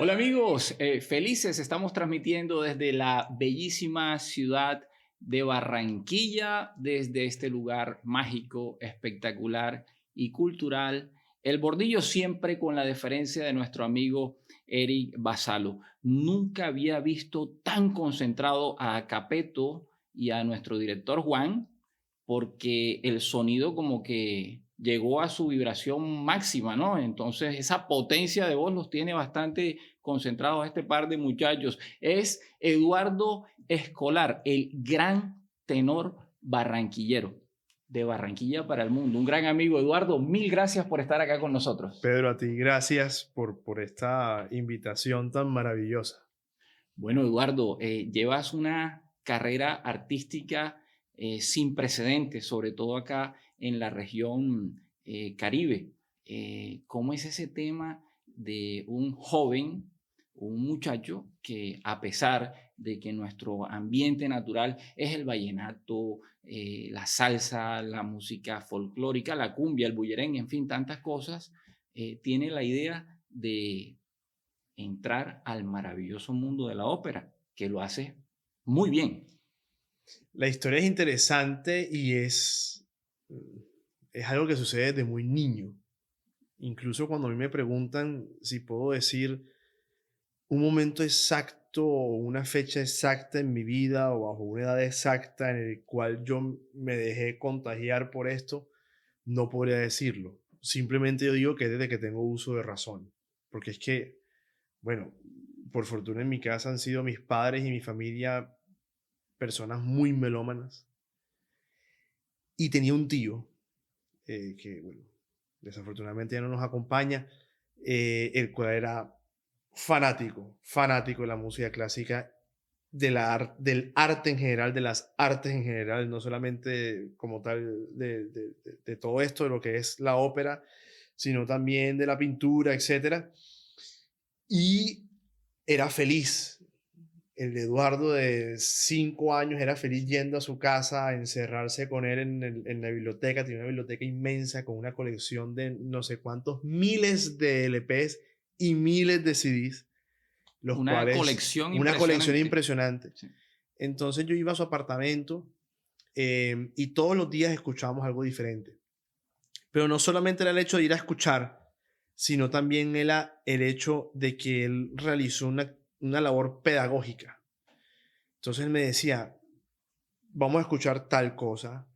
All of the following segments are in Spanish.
Hola amigos, felices, estamos transmitiendo desde la bellísima ciudad de Barranquilla, desde este lugar mágico, espectacular y cultural. El Bordillo siempre con la deferencia de nuestro amigo Eric Basalo. Nunca había visto tan concentrado a Capeto y a nuestro director Juan, porque el sonido como que llegó a su vibración máxima, ¿no? Entonces esa potencia de voz los tiene bastante concentrados a este par de muchachos. Es Eduardo Escolar, el gran tenor barranquillero de Barranquilla para el mundo. Un gran amigo, Eduardo, mil gracias por estar acá con nosotros. Pedro, a ti gracias por esta invitación tan maravillosa. Bueno, Eduardo, llevas una carrera artística sin precedentes, sobre todo acá en la región Caribe. ¿Cómo es ese tema de un joven, un muchacho que a pesar de que nuestro ambiente natural es el vallenato, la salsa, la música folclórica, la cumbia, el bullerengue, en fin, tantas cosas, tiene la idea de entrar al maravilloso mundo de la ópera, que lo hace muy bien? La historia es interesante y es algo que sucede desde muy niño. Incluso cuando a mí me preguntan si puedo decir un momento exacto o una fecha exacta en mi vida o bajo una edad exacta en el cual yo me dejé contagiar por esto, no podría decirlo. Simplemente yo digo que desde que tengo uso de razón. Porque es que, bueno, por fortuna en mi casa han sido mis padres y mi familia personas muy melómanas. Y tenía un tío que, bueno, desafortunadamente ya no nos acompaña, el cual era fanático de la música clásica, del arte en general, de las artes en general, no solamente como tal de todo esto, de lo que es la ópera, sino también de la pintura, etcétera. Y era feliz. El de Eduardo de 5 años era feliz yendo a su casa a encerrarse con él en la biblioteca. Tenía una biblioteca inmensa con una colección de no sé cuántos miles de LPs y miles de CDs, los Una cuales, colección una colección impresionante. impresionante. Sí. Entonces yo iba a su apartamento y todos los días escuchábamos algo diferente. Pero no solamente era el hecho de ir a escuchar, sino también era el hecho de que él realizó una labor pedagógica. Entonces él me decía, vamos a escuchar tal cosa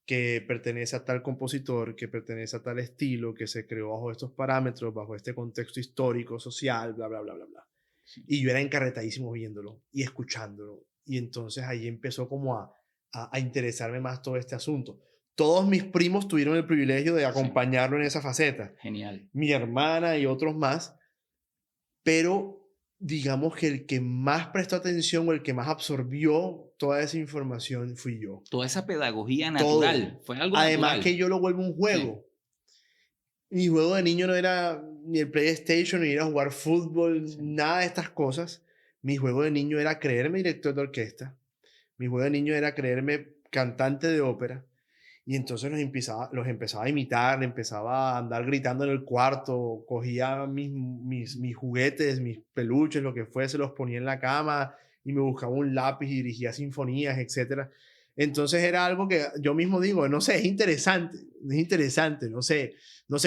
que pertenece a tal compositor, que pertenece a tal estilo, que se creó bajo estos parámetros, bajo este contexto histórico, social, bla, bla, bla, bla, bla. Sí. Y yo era encarretadísimo viéndolo y escuchándolo. Y entonces ahí empezó como a interesarme más todo este asunto. Todos mis primos tuvieron el privilegio de Sí. acompañarlo en esa faceta. Genial. Mi hermana y otros más, pero digamos que el que más prestó atención o el que más absorbió toda esa información fui yo. Toda esa pedagogía Todo. natural, fue algo Además que natural. yo lo vuelvo un Sí. juego. Mi juego de niño no era ni el PlayStation, ni ir a jugar fútbol, Sí. nada de estas cosas. Mi juego de niño era creerme director de orquesta. Mi juego de niño era creerme cantante de ópera. Y entonces los empezaba a imitar, empezaba a andar gritando en el cuarto, cogía mis juguetes, mis peluches, lo que fuese, los ponía en la cama y me buscaba un lápiz y dirigía sinfonías, etcétera. Entonces era algo que yo mismo digo, no sé, es interesante, no sé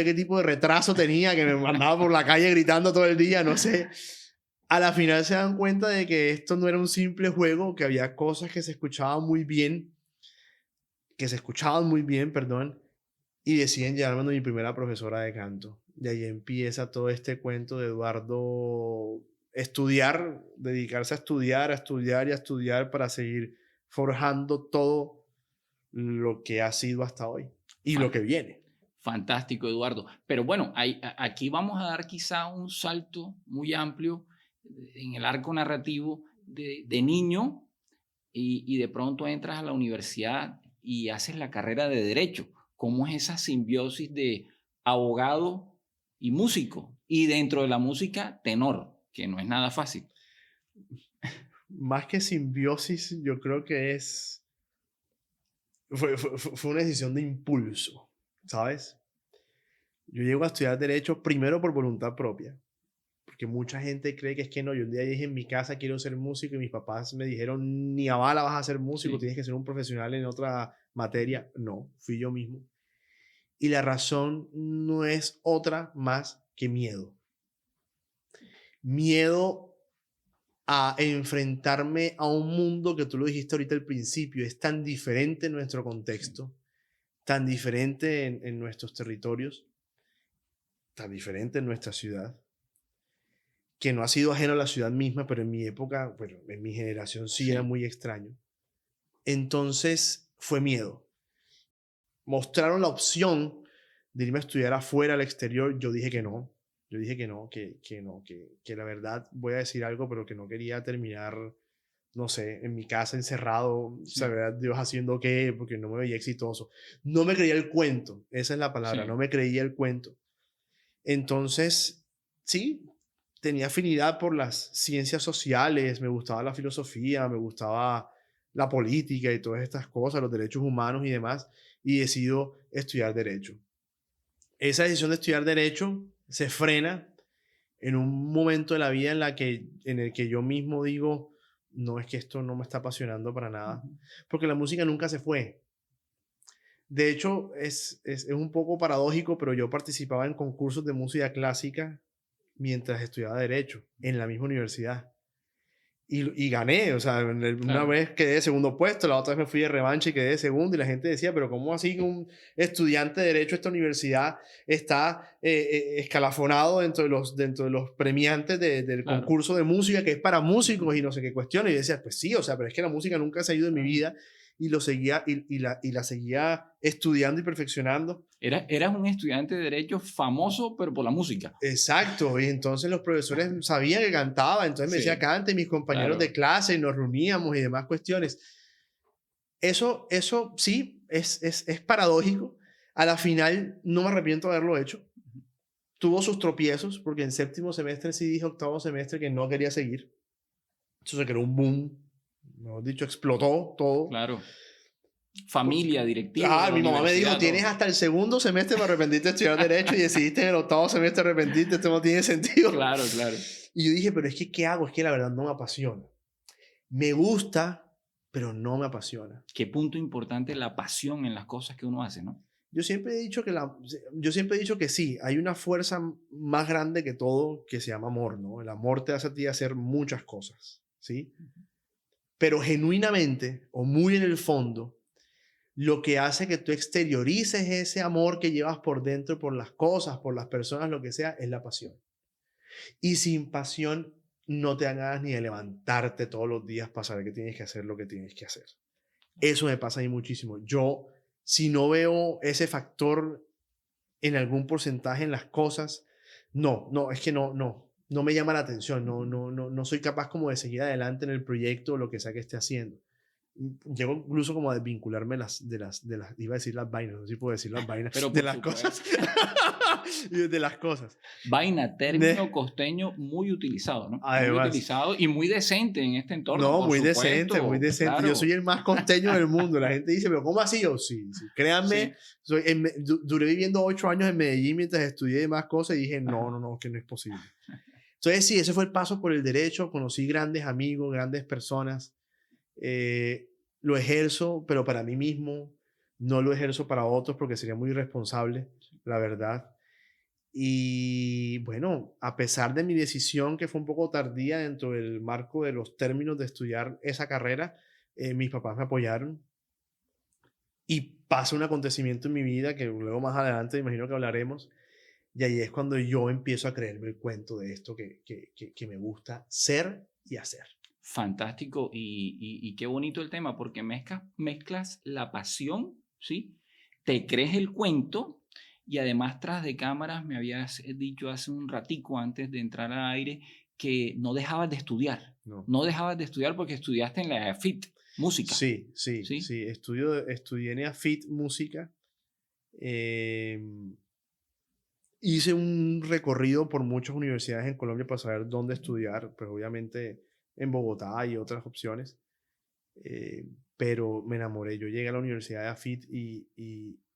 qué tipo de retraso tenía que me mandaba por la calle gritando todo el día, no sé. A la final se dan cuenta de que esto no era un simple juego, que había cosas que se escuchaban muy bien, perdón, y deciden llevarme a mi primera profesora de canto. De ahí empieza todo este cuento de Eduardo estudiar, dedicarse a estudiar y a estudiar para seguir forjando todo lo que ha sido hasta hoy y lo Fan- que viene. Fantástico, Eduardo. Pero bueno, aquí vamos a dar quizá un salto muy amplio en el arco narrativo de niño y de pronto entras a la universidad y haces la carrera de derecho. ¿Cómo es esa simbiosis de abogado y músico? Y dentro de la música, tenor, que no es nada fácil. Más que simbiosis, yo creo que fue una decisión de impulso, ¿sabes? Yo llego a estudiar derecho primero por voluntad propia, porque mucha gente cree que es que no. Yo un día dije en mi casa quiero ser músico y mis papás me dijeron ni a bala vas a ser músico, Sí. tienes que ser un profesional en otra materia. No, fui yo mismo. Y la razón no es otra más que miedo. Miedo a enfrentarme a un mundo que tú lo dijiste ahorita al principio, es tan diferente en nuestro contexto, tan diferente en nuestros territorios, tan diferente en nuestra ciudad, que no ha sido ajeno a la ciudad misma, pero en mi época, bueno, en mi generación sí era Sí. muy extraño. Entonces fue miedo. Mostraron la opción de irme a estudiar afuera, al exterior. Yo dije que no. Yo dije que no, que no, que la verdad, voy a decir algo, pero que no quería terminar, no sé, en mi casa encerrado, Sí. saber Dios haciendo qué, porque no me veía exitoso. No me creía el cuento, esa es la palabra, Sí. no me creía el cuento. Entonces, sí, tenía afinidad por las ciencias sociales, me gustaba la filosofía, me gustaba la política y todas estas cosas, los derechos humanos y demás, y decido estudiar derecho. Esa decisión de estudiar derecho se frena en un momento de la vida en el que yo mismo digo, no es que esto no me está apasionando para nada, Ujú. porque la música nunca se fue. De hecho, es un poco paradójico, pero yo participaba en concursos de música clásica mientras estudiaba Derecho en la misma universidad. Y gané, o sea, una Claro. vez quedé de segundo puesto, la otra vez me fui de revancha y quedé de segundo, y la gente decía, pero ¿cómo así que un estudiante de Derecho de esta universidad está escalafonado dentro de los premiantes del Claro. concurso de música que es para músicos y no sé qué cuestiones? Y yo decía, pues sí, o sea, pero es que la música nunca se ha ido de mi vida y lo seguía y la seguía estudiando y perfeccionando. Eras un estudiante de derecho famoso, pero por la música. Exacto, y entonces los profesores sabían que cantaba, entonces me decía Sí, cante, y mis compañeros de claro. clase y nos reuníamos y demás cuestiones. Eso sí, es paradójico. A la final no me arrepiento de haberlo hecho. Tuvo sus tropiezos, porque en séptimo semestre sí dije, octavo semestre que no quería seguir. Eso se creó un boom, mejor dicho, explotó todo. Claro. Familia, directivos de Ah, la mi mamá me dijo, universidad, tienes todo. hasta el segundo semestre para arrepentirte de estudiar Derecho y decidiste en el octavo semestre arrepentirte, esto no tiene sentido. Claro, claro. Y yo dije, pero es que, ¿qué hago? Es que la verdad no me apasiona. Me gusta, pero no me apasiona. Qué punto importante la pasión en las cosas que uno hace, ¿no? Yo siempre he dicho que yo siempre he dicho que sí, hay una fuerza más grande que todo que se llama amor, ¿no? El amor te hace a ti hacer muchas cosas, ¿sí? Pero genuinamente o muy en el fondo, lo que hace que tú exteriorices ese amor que llevas por dentro, por las cosas, por las personas, lo que sea, es la pasión. Y sin pasión no te dan ganas ni de levantarte todos los días para saber que tienes que hacer lo que tienes que hacer. Eso me pasa a mí muchísimo. Yo, si no veo ese factor en algún porcentaje en las cosas, es que no me llama la atención, no soy capaz como de seguir adelante en el proyecto o lo que sea que esté haciendo. Llego incluso como a desvincularme iba a decir las vainas, no sé si puedo decir las vainas, Pero de por las cosas, supuesto. de las cosas. Vaina, término Ne- costeño muy utilizado, ¿no? Muy Además, utilizado y muy decente en este entorno, no, por muy decente, muy supuesto, decente. Yo soy claro. el más costeño del mundo. La gente dice, pero ¿cómo así? Yo, sí, sí. Créanme, Sí, duré viviendo 8 años en Medellín mientras estudié más cosas y dije, ajá. que no es posible. Entonces, sí, ese fue el paso por el derecho. Conocí grandes amigos, grandes personas. Lo ejerzo, pero para mí mismo. No lo ejerzo para otros porque sería muy irresponsable, la verdad. Y bueno, a pesar de mi decisión, que fue un poco tardía dentro del marco de los términos de estudiar esa carrera, mis papás me apoyaron y pasa un acontecimiento en mi vida que luego más adelante imagino que hablaremos. Y ahí es cuando yo empiezo a creerme el cuento de esto que me gusta ser y hacer. Fantástico y qué bonito el tema, porque mezclas la pasión, ¿sí? Te crees el cuento y además tras de cámaras me habías dicho hace un ratico antes de entrar al aire que no dejabas de estudiar, No. no dejabas de estudiar porque estudiaste en la FIT, música, Sí, sí, ¿sí? sí. Estudié en AFIT Música. em, Hice un recorrido por muchas universidades en Colombia para saber dónde estudiar, pues obviamente en Bogotá y otras opciones, pero me enamoré. Yo llegué a la Universidad de AFIT y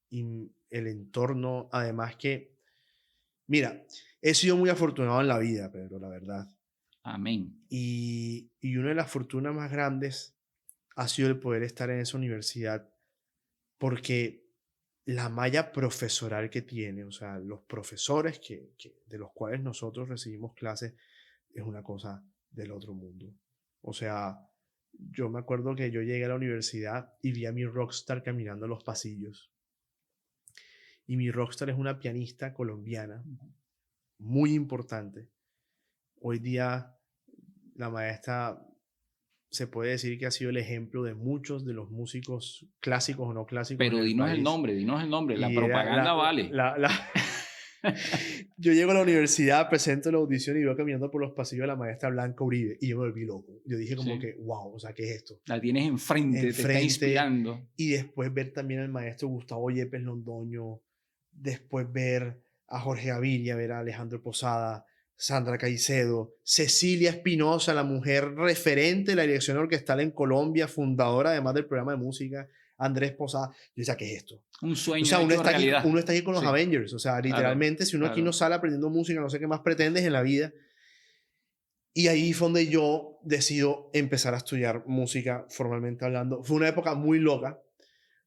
el entorno, además que Mira, he sido muy afortunado en la vida, Pedro, la verdad. Amén. Y una de las fortunas más grandes ha sido el poder estar en esa universidad, porque la malla profesoral que tiene, o sea, los profesores de los cuales nosotros recibimos clases, es una cosa del otro mundo. O sea, yo me acuerdo que yo llegué a la universidad y vi a mi rockstar caminando los pasillos. Y mi rockstar es una pianista colombiana muy importante. Hoy día la maestra se puede decir que ha sido el ejemplo de muchos de los músicos clásicos o no clásicos en Pero el país. dinos el nombre, la Y era propaganda vale. Yo llego a la universidad, presento la audición y veo caminando por los pasillos de la maestra Blanca Uribe y yo me volví loco. Yo dije como Sí. que, wow, o sea, ¿qué es esto? La tienes enfrente, te está Enfrente, inspirando. y después ver también al maestro Gustavo Yepes Londoño, después ver a Jorge Gaviria, ver a Alejandro Posada, Sandra Caicedo, Cecilia Espinosa, la mujer referente de la dirección orquestal en Colombia, fundadora además del programa de música, Andrés Posada. Yo decía, ¿qué es esto? Un O sueño sea, hecho realidad. uno está aquí con los Sí, Avengers, o sea, claro, literalmente, si uno aquí no claro. sale aprendiendo música, no sé qué más pretendes en la vida. Y ahí fue donde yo decido empezar a estudiar música formalmente hablando. Fue una época muy loca,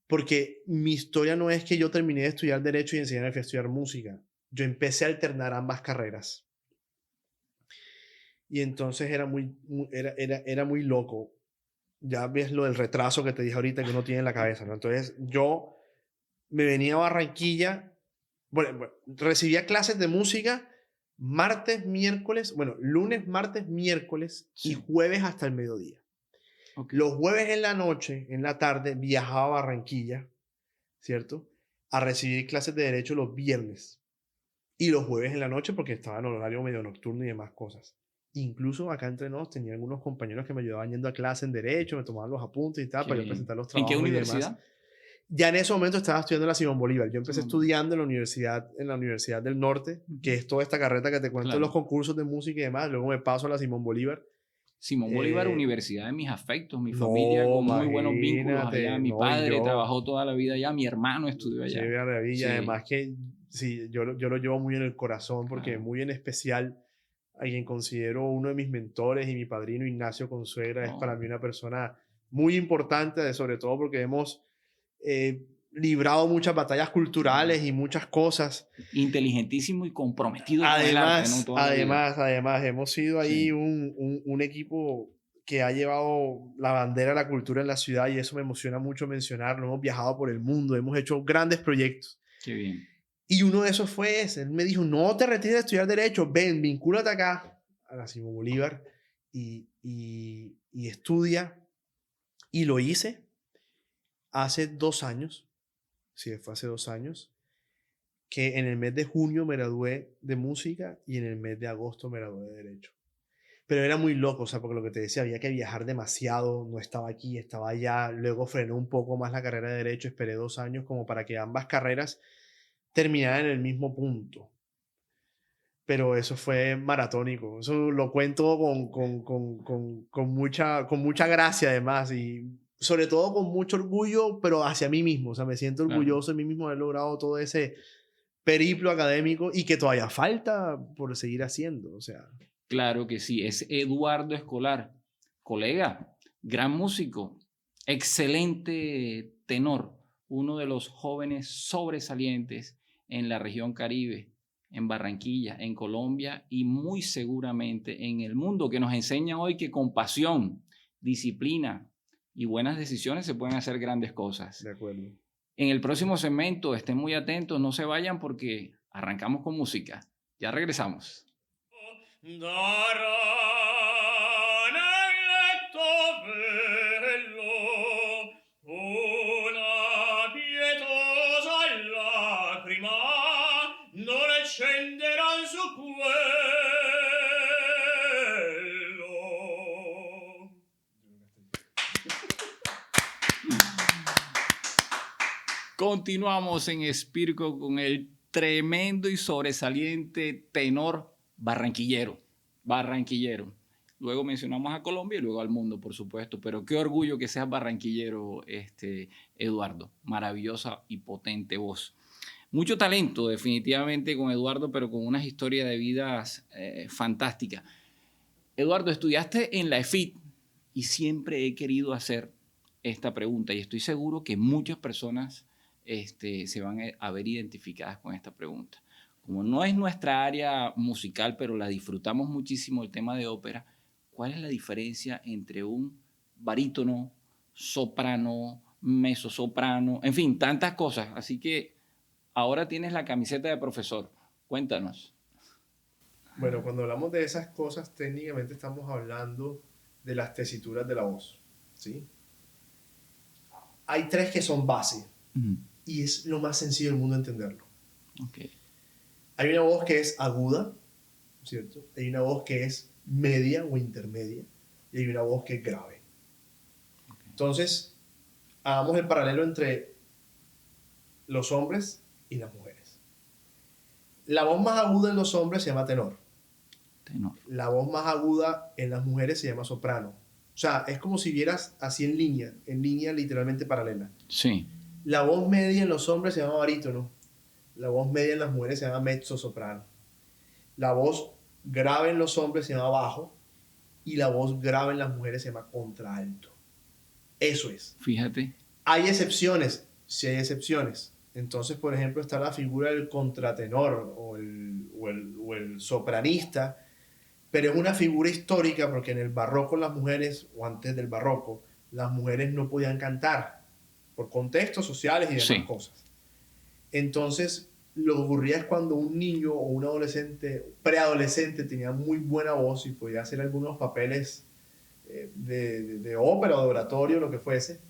porque mi historia no es que yo terminé de estudiar Derecho y enseguida me fui a estudiar música. Yo empecé a alternar ambas carreras. Y entonces era muy loco. Ya ves lo del retraso que te dije ahorita que uno tiene en la cabeza, ¿no? Entonces yo me venía a Barranquilla, bueno, recibía clases de música martes, miércoles, bueno, lunes, martes, miércoles y Sí, jueves hasta el mediodía. ok. Los jueves en la noche, en la tarde, viajaba a Barranquilla, ¿cierto? A recibir clases de derecho los viernes y los jueves en la noche porque estaba en horario medio nocturno y demás cosas. Incluso acá entre nos tenía algunos compañeros que me ayudaban yendo a clase en derecho, me tomaban los apuntes y tal, Qué para yo bien. presentar los ¿En qué trabajos y demás. universidad? Ya en ese momento estaba estudiando en la Simón Bolívar. Yo empecé Simón Bolívar. estudiando en la Universidad del Norte, que Ujú. es toda esta carreta que te cuento de los Claro. concursos de música y demás. Luego me paso a la Simón Bolívar. Simón Bolívar, Eh, universidad de mis afectos, mi familia no, con muy buenos vínculos allá. imagínate, Mi no, y padre yo, trabajó toda la vida allá, mi hermano estudió qué allá. maravilla. Sí, Además que sí, yo lo llevo muy en el corazón porque claro. muy en especial a quien considero uno de mis mentores y mi padrino Ignacio Consuegra es para Oh, mí una persona muy importante, sobre todo porque hemos librado muchas batallas sí. culturales y muchas cosas. Inteligentísimo y comprometido con el arte, ¿no? Toda la vida. Además, hemos sido ahí Sí, un equipo que ha llevado la bandera de la cultura en la ciudad y eso me emociona mucho mencionarlo. Hemos viajado por el mundo, hemos hecho grandes proyectos. qué bien. Y uno de esos fue ese. Él me dijo, no te retires de estudiar Derecho, ven, vincúlate acá a la Simón Bolívar y estudia. Y lo hice hace 2 años, sí, fue hace 2 años, que en el mes de junio me gradué de música y en el mes de agosto me gradué de Derecho. Pero era muy loco, o sea, porque lo que te decía, había que viajar demasiado, no estaba aquí, estaba allá, luego frené un poco más la carrera de Derecho, esperé 2 años como para que ambas carreras terminaran en el mismo punto. Pero eso fue maratónico. Eso lo cuento con mucha gracia además y sobre todo con mucho orgullo, pero hacia mí mismo. O sea, me siento Claro. orgulloso de mí mismo de haber logrado todo ese periplo académico y que todavía falta por seguir haciendo. O sea, Claro que sí, es Eduardo Escolar, colega, gran músico, excelente tenor, uno de los jóvenes sobresalientes en la región Caribe, en Barranquilla, en Colombia y muy seguramente en el mundo, que nos enseña hoy que con pasión, disciplina y buenas decisiones se pueden hacer grandes cosas. de acuerdo. En el próximo segmento, estén muy atentos, no se vayan porque arrancamos con música. Ya regresamos. Darà nel letto bello una pietosa lacrima non accenderan su quello. Continuamos en Espirco con el tremendo y sobresaliente tenor barranquillero. Barranquillero. Luego mencionamos a Colombia y luego al mundo, por supuesto. Pero qué orgullo que seas barranquillero, Eduardo. Maravillosa y potente voz. mucho talento definitivamente con Eduardo, pero con unas historias de vidas fantásticas. Eduardo, estudiaste en la EFIT y siempre he querido hacer esta pregunta y estoy seguro que muchas personas se van a ver identificadas con esta pregunta. Como no es nuestra área musical, pero la disfrutamos muchísimo el tema de ópera, ¿cuál es la diferencia entre un barítono, soprano, mezzosoprano, en fin, tantas cosas? Así que ahora tienes la camiseta de profesor. Cuéntanos. Bueno, cuando hablamos de esas cosas, técnicamente estamos hablando de las tesituras de la voz, ¿sí? Hay tres que son base y es lo más sencillo del mundo entenderlo. Okay. Hay una voz que es aguda, ¿cierto? Hay una voz que es media o intermedia y hay una voz que es grave. Okay. Entonces, hagamos el paralelo entre los hombres y las mujeres. La voz más aguda en los hombres se llama tenor. La voz más aguda en las mujeres se llama soprano. O sea, es como si vieras así en línea literalmente paralela. Sí. La voz media en los hombres se llama barítono. La voz media en las mujeres se llama mezzosoprano. La voz grave en los hombres se llama bajo y la voz grave en las mujeres se llama contralto. Eso es. Fíjate. ¿Hay excepciones? Sí hay excepciones. Entonces, por ejemplo, está la figura del contratenor o el sopranista, pero es una figura histórica porque en el barroco las mujeres, o antes del barroco, las mujeres no podían cantar por contextos sociales y demás cosas. Entonces, lo que ocurría es cuando un niño o un adolescente, preadolescente, tenía muy buena voz y podía hacer algunos papeles de ópera o de oratorio, lo que fuese,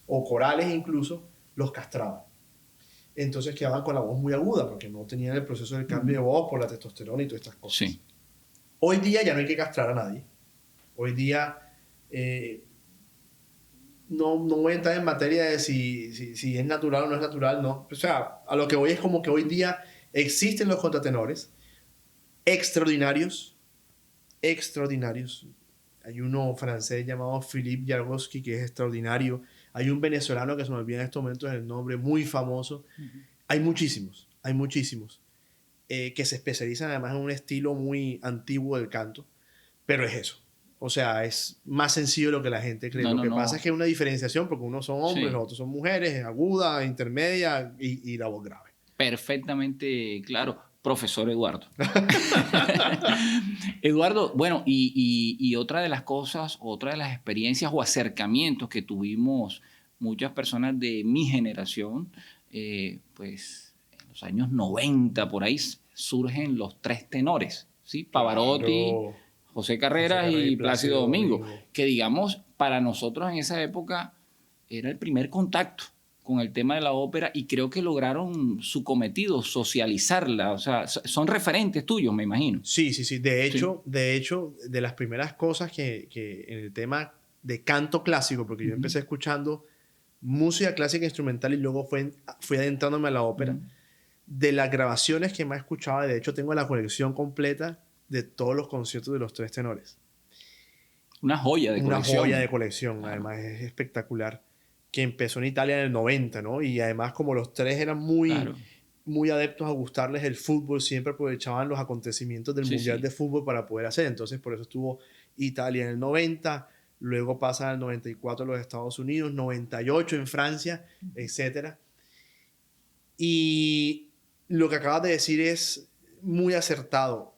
o corales incluso, los castraban. Entonces quedaban con la voz muy aguda porque no tenían el proceso del cambio de voz por la testosterona y todas estas cosas. Sí. Hoy día ya no hay que castrar a nadie. Hoy día no voy a entrar en materia de si es natural o no es natural, no. O sea, a lo que voy es como que hoy día existen los contratenores extraordinarios. Hay uno francés llamado Philippe Jaworski que es extraordinario. Hay un venezolano que se me olvida en estos momentos el nombre, muy famoso. Hay muchísimos que se especializan además en un estilo muy antiguo del canto, pero es eso. O sea, es más sencillo de lo que la gente cree. Lo que pasa es que hay una diferenciación porque unos son hombres, los otros son mujeres, aguda, intermedia y la voz grave. Perfectamente claro. Profesor Eduardo. Eduardo, bueno, y otra de las cosas, otra de las experiencias o acercamientos que tuvimos muchas personas de mi generación, pues en los años 90, por ahí surgen los tres tenores, ¿sí? Pavarotti, José Carreras y Plácido Domingo, que digamos, para nosotros en esa época era el primer contacto con el tema de la ópera y creo que lograron su cometido, socializarla. O sea, son referentes tuyos, me imagino. Sí. De hecho, de las primeras cosas que en el tema de canto clásico, porque yo empecé escuchando música clásica instrumental y luego fui adentrándome a la ópera, de las grabaciones que más escuchaba, de hecho tengo la colección completa de todos los conciertos de los tres tenores. Una joya de colección. Una joya de colección, claro. Además es espectacular. Que empezó en Italia en el 90, ¿no? Y además como los tres eran muy adeptos a gustarles el fútbol, siempre aprovechaban los acontecimientos del Mundial de Fútbol para poder hacer. Entonces por eso estuvo Italia en el 90, luego pasa al 94 en los Estados Unidos, 98 en Francia, etc. Y lo que acabas de decir es muy acertado.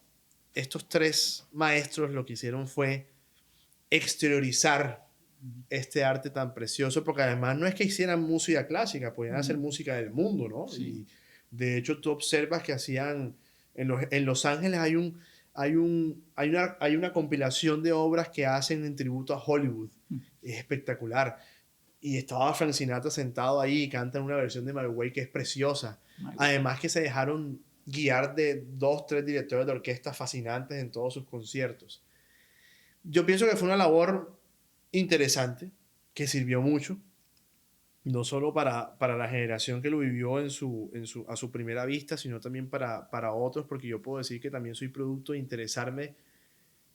Estos tres maestros lo que hicieron fue exteriorizar este arte tan precioso, porque además no es que hicieran música clásica, podían hacer música del mundo, ¿no? Sí. Y de hecho tú observas que hacían, en Los Ángeles hay una compilación de obras que hacen en tributo a Hollywood, es espectacular. Y estaba Frank Sinatra sentado ahí y canta una versión de My Way que es preciosa. Además que se dejaron guiar de 2, 3 directores de orquesta fascinantes en todos sus conciertos. Yo pienso que fue una labor interesante, que sirvió mucho, no solo para la generación que lo vivió a su primera vista, sino también para otros, porque yo puedo decir que también soy producto de interesarme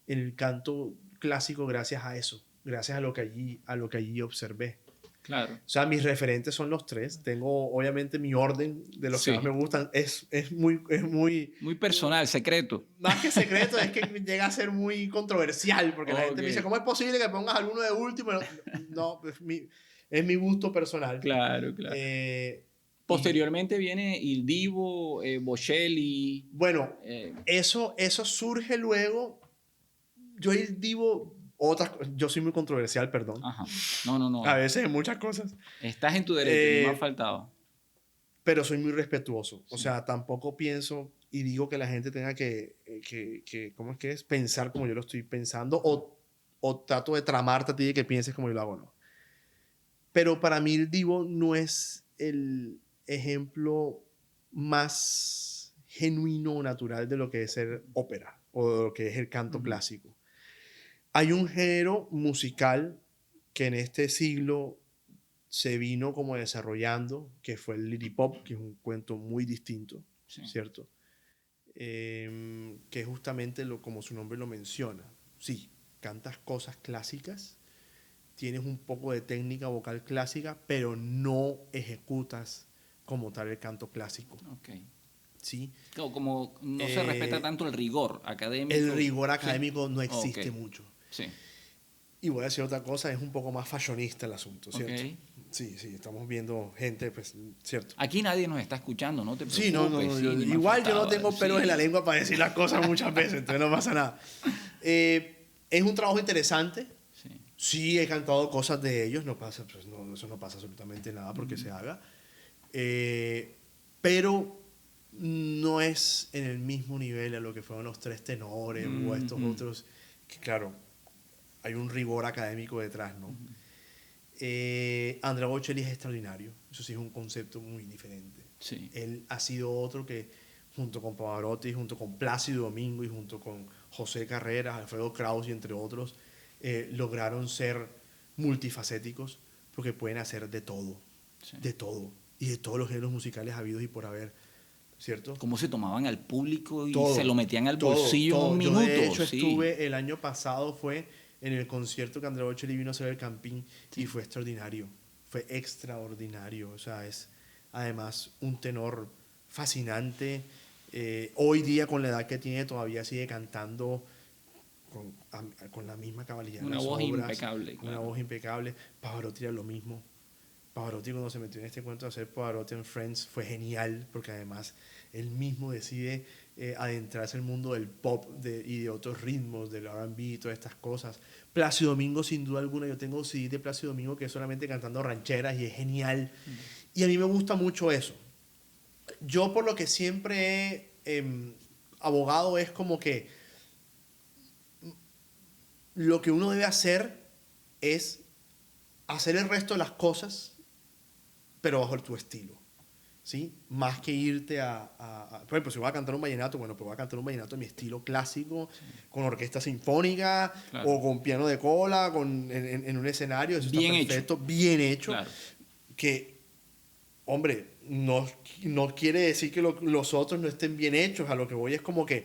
en el canto clásico gracias a eso, gracias a lo que allí observé. Claro. O sea, mis referentes son los tres. Tengo, obviamente, mi orden de los que Sí. más me gustan. Es muy... Muy personal, secreto. Más que secreto, es que llega a ser muy controversial, porque la gente me dice, Ok. ¿cómo es posible que pongas alguno de último? No, es mi gusto personal. Claro, claro. Y Posteriormente viene Il Divo, Bocelli. bueno, eh, eso surge luego. Yo soy muy controversial, perdón. ajá. No, no, A no. veces en muchas cosas. Estás en tu derecho, ni más Eh, faltaba. pero soy muy respetuoso. O Sí. sea, tampoco pienso y digo que la gente tenga ¿cómo es que es? Pensar como yo lo estoy pensando o trato de tramarte a ti de que pienses como yo lo hago, no. Pero para mí el Divo no es el ejemplo más genuino o natural de lo que es ser ópera o de lo que es el canto clásico. Hay un género musical que en este siglo se vino como desarrollando, que fue el Lily Pop, que es un cuento muy distinto, Sí. ¿cierto? Que justamente como su nombre lo menciona. Sí, cantas cosas clásicas, tienes un poco de técnica vocal clásica, pero no ejecutas como tal el canto clásico. Ok. ¿Sí? Como no se respeta tanto el rigor académico. El rigor ¿sí? académico no existe mucho. Sí. Y voy a decir otra cosa, es un poco más fashionista el asunto, ¿cierto? Ok. Sí, estamos viendo gente, pues, ¿cierto? Aquí nadie nos está escuchando, no te preocupes. Sí, no, sí, ni más igual yo no faltaba. tengo pelos en la Sí. lengua para decir las cosas muchas veces, entonces no pasa nada. Es un trabajo interesante. Sí. Sí, he cantado cosas de ellos, no pasa, pues no, eso no pasa absolutamente nada porque se haga. Pero no es en el mismo nivel a lo que fueron los tres tenores o estos otros, que claro, hay un rigor académico detrás, ¿no? Andrea Bocelli es extraordinario, eso sí es un concepto muy diferente. Sí. Él ha sido otro que junto con Pavarotti, junto con Plácido Domingo y junto con José Carreras, Alfredo Kraus y entre otros, lograron ser multifacéticos porque pueden hacer de todo, Sí. de todo, y de todos los géneros musicales habidos y por haber, ¿cierto? Cómo se tomaban al público y Todo, se lo metían al todo, bolsillo todo. en un Yo minuto. de hecho sí. estuve el año pasado, fue en el concierto que Andrea Bocelli vino a hacer el Campín y fue extraordinario, fue extraordinario, o sea, es además un tenor fascinante. Hoy día con la edad que tiene todavía sigue cantando con la misma cabalidad en Una las voz obras, impecable. una voz impecable. Pavarotti era lo mismo. Pavarotti cuando se metió en este cuento de hacer Pavarotti en Friends fue genial porque además él mismo decide adentrarse en el mundo del pop y de otros ritmos, del R&B y todas estas cosas. Plácido Domingo, sin duda alguna, yo tengo CD de Plácido Domingo que es solamente cantando rancheras y es genial. Y a mí me gusta mucho eso. Yo por lo que siempre he abogado es como que lo que uno debe hacer es hacer el resto de las cosas, pero bajo tu estilo, ¿sí? Más que irte por ejemplo, si voy a cantar un vallenato, bueno, pues voy a cantar un vallenato en mi estilo clásico, con orquesta sinfónica, Claro. o con piano de cola, en un escenario, eso Bien está perfecto, bien hecho, Claro. que, hombre, no quiere decir que los otros no estén bien hechos, a lo que voy es como que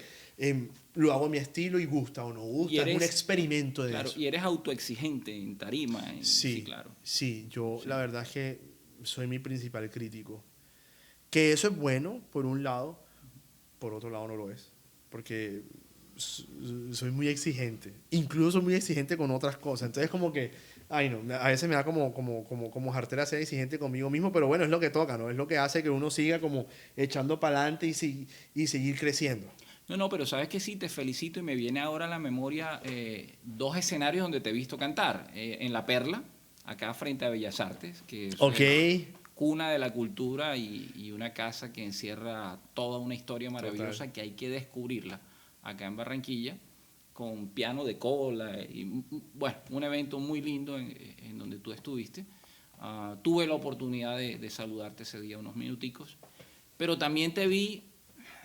lo hago a mi estilo y gusta o no gusta, es un experimento de claro, eso. y eres autoexigente en tarima. Sí, claro. Sí, yo la verdad es que soy mi principal crítico. Que eso es bueno, por un lado, por otro lado no lo es. Porque soy muy exigente. Incluso soy muy exigente con otras cosas. Entonces como que, ay no, a veces me da como jartera ser exigente conmigo mismo, pero bueno, es lo que toca, ¿no? Es lo que hace que uno siga como echando para adelante y seguir creciendo. No, pero sabes que sí, te felicito y me viene ahora a la memoria dos escenarios donde te he visto cantar. En La Perla, acá frente a Bellas Artes, que es cuna de la cultura y una casa que encierra toda una historia maravillosa. Total. Que hay que descubrirla acá en Barranquilla, con piano de cola y, bueno, un evento muy lindo en donde tú estuviste. Tuve la oportunidad de saludarte ese día unos minuticos, pero también te vi,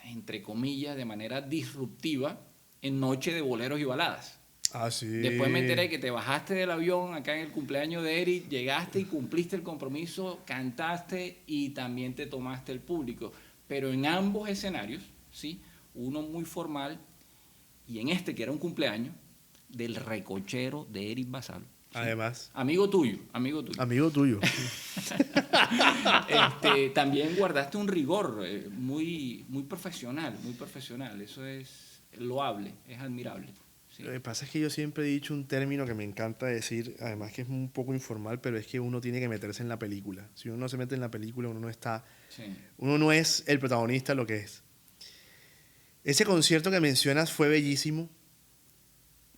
entre comillas, de manera disruptiva en Noche de Boleros y Baladas. Ah, sí. Después me enteré que te bajaste del avión acá en el cumpleaños de Eric, llegaste y cumpliste el compromiso, cantaste y también te tomaste el público. Pero en ambos escenarios, ¿sí? Uno muy formal y en este que era un cumpleaños del recochero de Eric Basalo. Además, Amigo tuyo, amigo tuyo. amigo tuyo. También guardaste un rigor muy, muy profesional, muy profesional. Eso es loable, es admirable. Sí, Lo que pasa es que yo siempre he dicho un término que me encanta decir, además que es un poco informal, pero es que uno tiene que meterse en la película. Si uno no se mete en la película, sí, uno no es el protagonista lo que es. Ese concierto que mencionas fue bellísimo,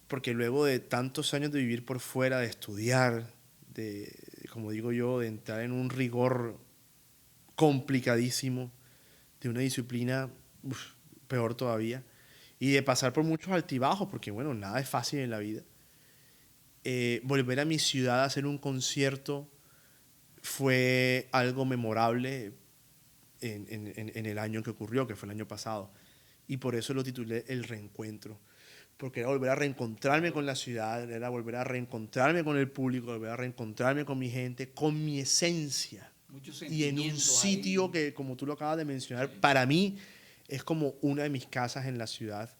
porque luego de tantos años de vivir por fuera, de estudiar, de, como digo yo, de entrar en un rigor complicadísimo, de una disciplina peor todavía, y de pasar por muchos altibajos, porque bueno, nada es fácil en la vida. Volver a mi ciudad a hacer un concierto fue algo memorable en el año que ocurrió, que fue el año pasado. Y por eso lo titulé El Reencuentro. Porque era volver a reencontrarme con la ciudad, era volver a reencontrarme con el público, volver a reencontrarme con mi gente, con mi esencia. muchos Y en un sentimientos sitio ahí. que, como tú lo acabas de mencionar, Sí, para mí es como una de mis casas en la ciudad.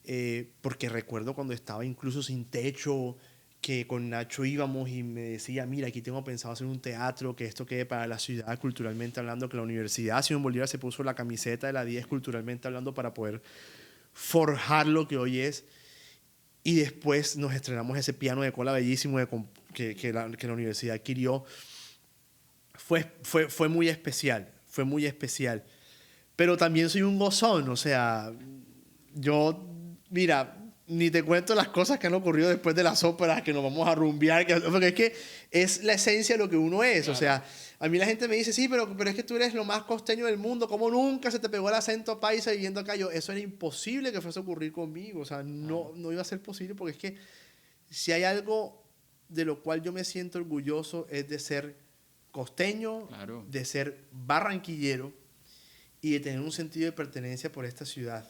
sí, Porque recuerdo cuando estaba incluso sin techo, que con Nacho íbamos y me decía, mira, aquí tengo pensado hacer un teatro, que esto quede para la ciudad culturalmente hablando, que la Universidad Simón Bolívar se puso la camiseta de la 10 culturalmente hablando para poder forjar lo que hoy es. Y después nos estrenamos ese piano de cola bellísimo que la universidad adquirió. Fue muy especial, fue muy especial. Pero también soy un gozón, o sea, yo, mira, ni te cuento las cosas que han ocurrido después de las óperas, que nos vamos a rumbear, porque es que es la esencia de lo que uno es. claro. O sea, a mí la gente me dice, sí, pero es que tú eres lo más costeño del mundo, ¿cómo nunca se te pegó el acento paisa viviendo acá? Yo, eso era imposible que fuese a ocurrir conmigo, o sea, no iba a ser posible, porque es que si hay algo de lo cual yo me siento orgulloso es de ser costeño, Claro. de ser barranquillero y de tener un sentido de pertenencia por esta ciudad,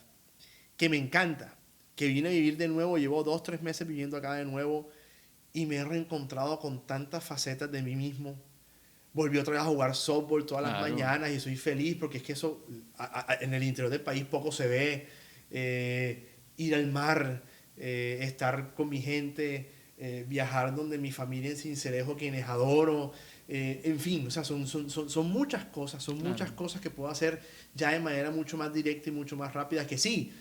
que me encanta, que vine a vivir de nuevo, llevo 2, 3 meses viviendo acá de nuevo y me he reencontrado con tantas facetas de mí mismo. Volví otra vez a jugar softball todas las Claro. mañanas y soy feliz porque es que eso en el interior del país poco se ve. Ir al mar, estar con mi gente, viajar donde mi familia en Sincelejo, quienes adoro. En fin, o sea, son muchas cosas, son Claro. muchas cosas que puedo hacer ya de manera mucho más directa y mucho más rápida, que sí,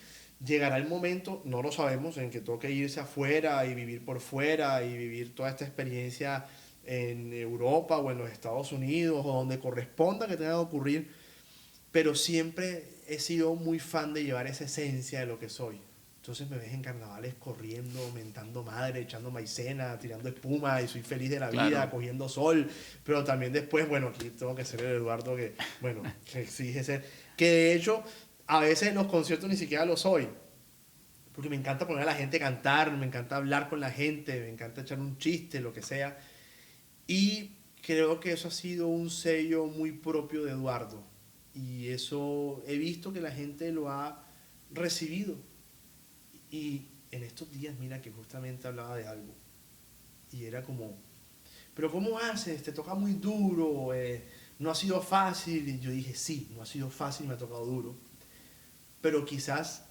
llegará el momento, no lo sabemos, en que toque irse afuera y vivir por fuera y vivir toda esta experiencia en Europa o en los Estados Unidos o donde corresponda que tenga que ocurrir, pero siempre he sido muy fan de llevar esa esencia de lo que soy. Entonces me ves en carnavales corriendo, mentando madre, echando maicena, tirando espuma y soy feliz de la vida, Claro. cogiendo sol, pero también después, bueno, aquí tengo que ser el Eduardo que, bueno, que exige ser, que de hecho a veces en los conciertos ni siquiera lo soy, porque me encanta poner a la gente a cantar, me encanta hablar con la gente, me encanta echar un chiste, lo que sea, y creo que eso ha sido un sello muy propio de Eduardo. Y eso he visto que la gente lo ha recibido. Y en estos días, mira que justamente hablaba de algo. Y era como, pero ¿cómo haces? Te toca muy duro, no ha sido fácil. Y yo dije, sí, no ha sido fácil, me ha tocado duro. Pero quizás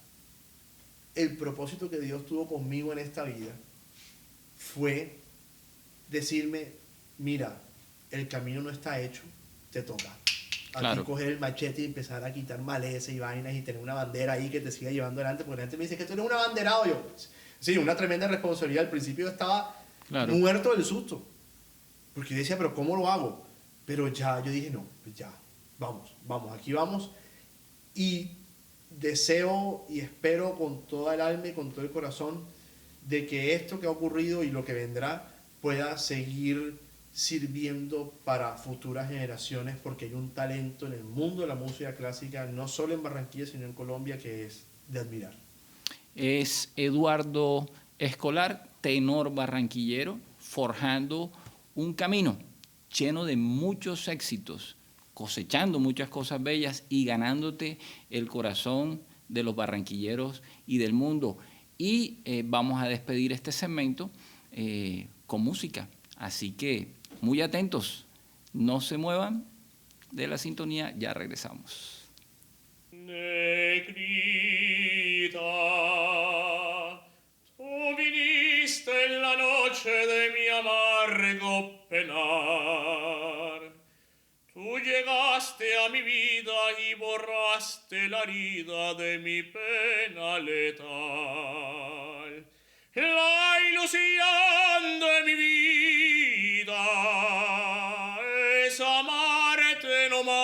el propósito que Dios tuvo conmigo en esta vida fue decirme, mira, el camino no está hecho, te toca. A Claro. ti coger el machete y empezar a quitar maleza y vainas y tener una bandera ahí que te siga llevando adelante, porque la gente me dice que tú eres un abanderado. Yo, sí, una tremenda responsabilidad. Al principio yo estaba Claro. muerto del susto, porque yo decía, pero ¿cómo lo hago? Pero ya, yo dije, no, pues ya, vamos, aquí vamos. Y deseo y espero con toda el alma y con todo el corazón de que esto que ha ocurrido y lo que vendrá pueda seguir sirviendo para futuras generaciones, porque hay un talento en el mundo de la música clásica, no solo en Barranquilla, sino en Colombia, que es de admirar. Es Eduardo Escolar, tenor barranquillero, forjando un camino lleno de muchos éxitos, cosechando muchas cosas bellas y ganándote el corazón de los barranquilleros y del mundo. Y vamos a despedir este segmento con música. Así que muy atentos, no se muevan de la sintonía, ya regresamos. Negrita, tú viniste en la noche de mi amor. no penar. Tú llegaste a mi vida y borraste la herida de mi pena letal. La ilusión de mi vida es amarte no más.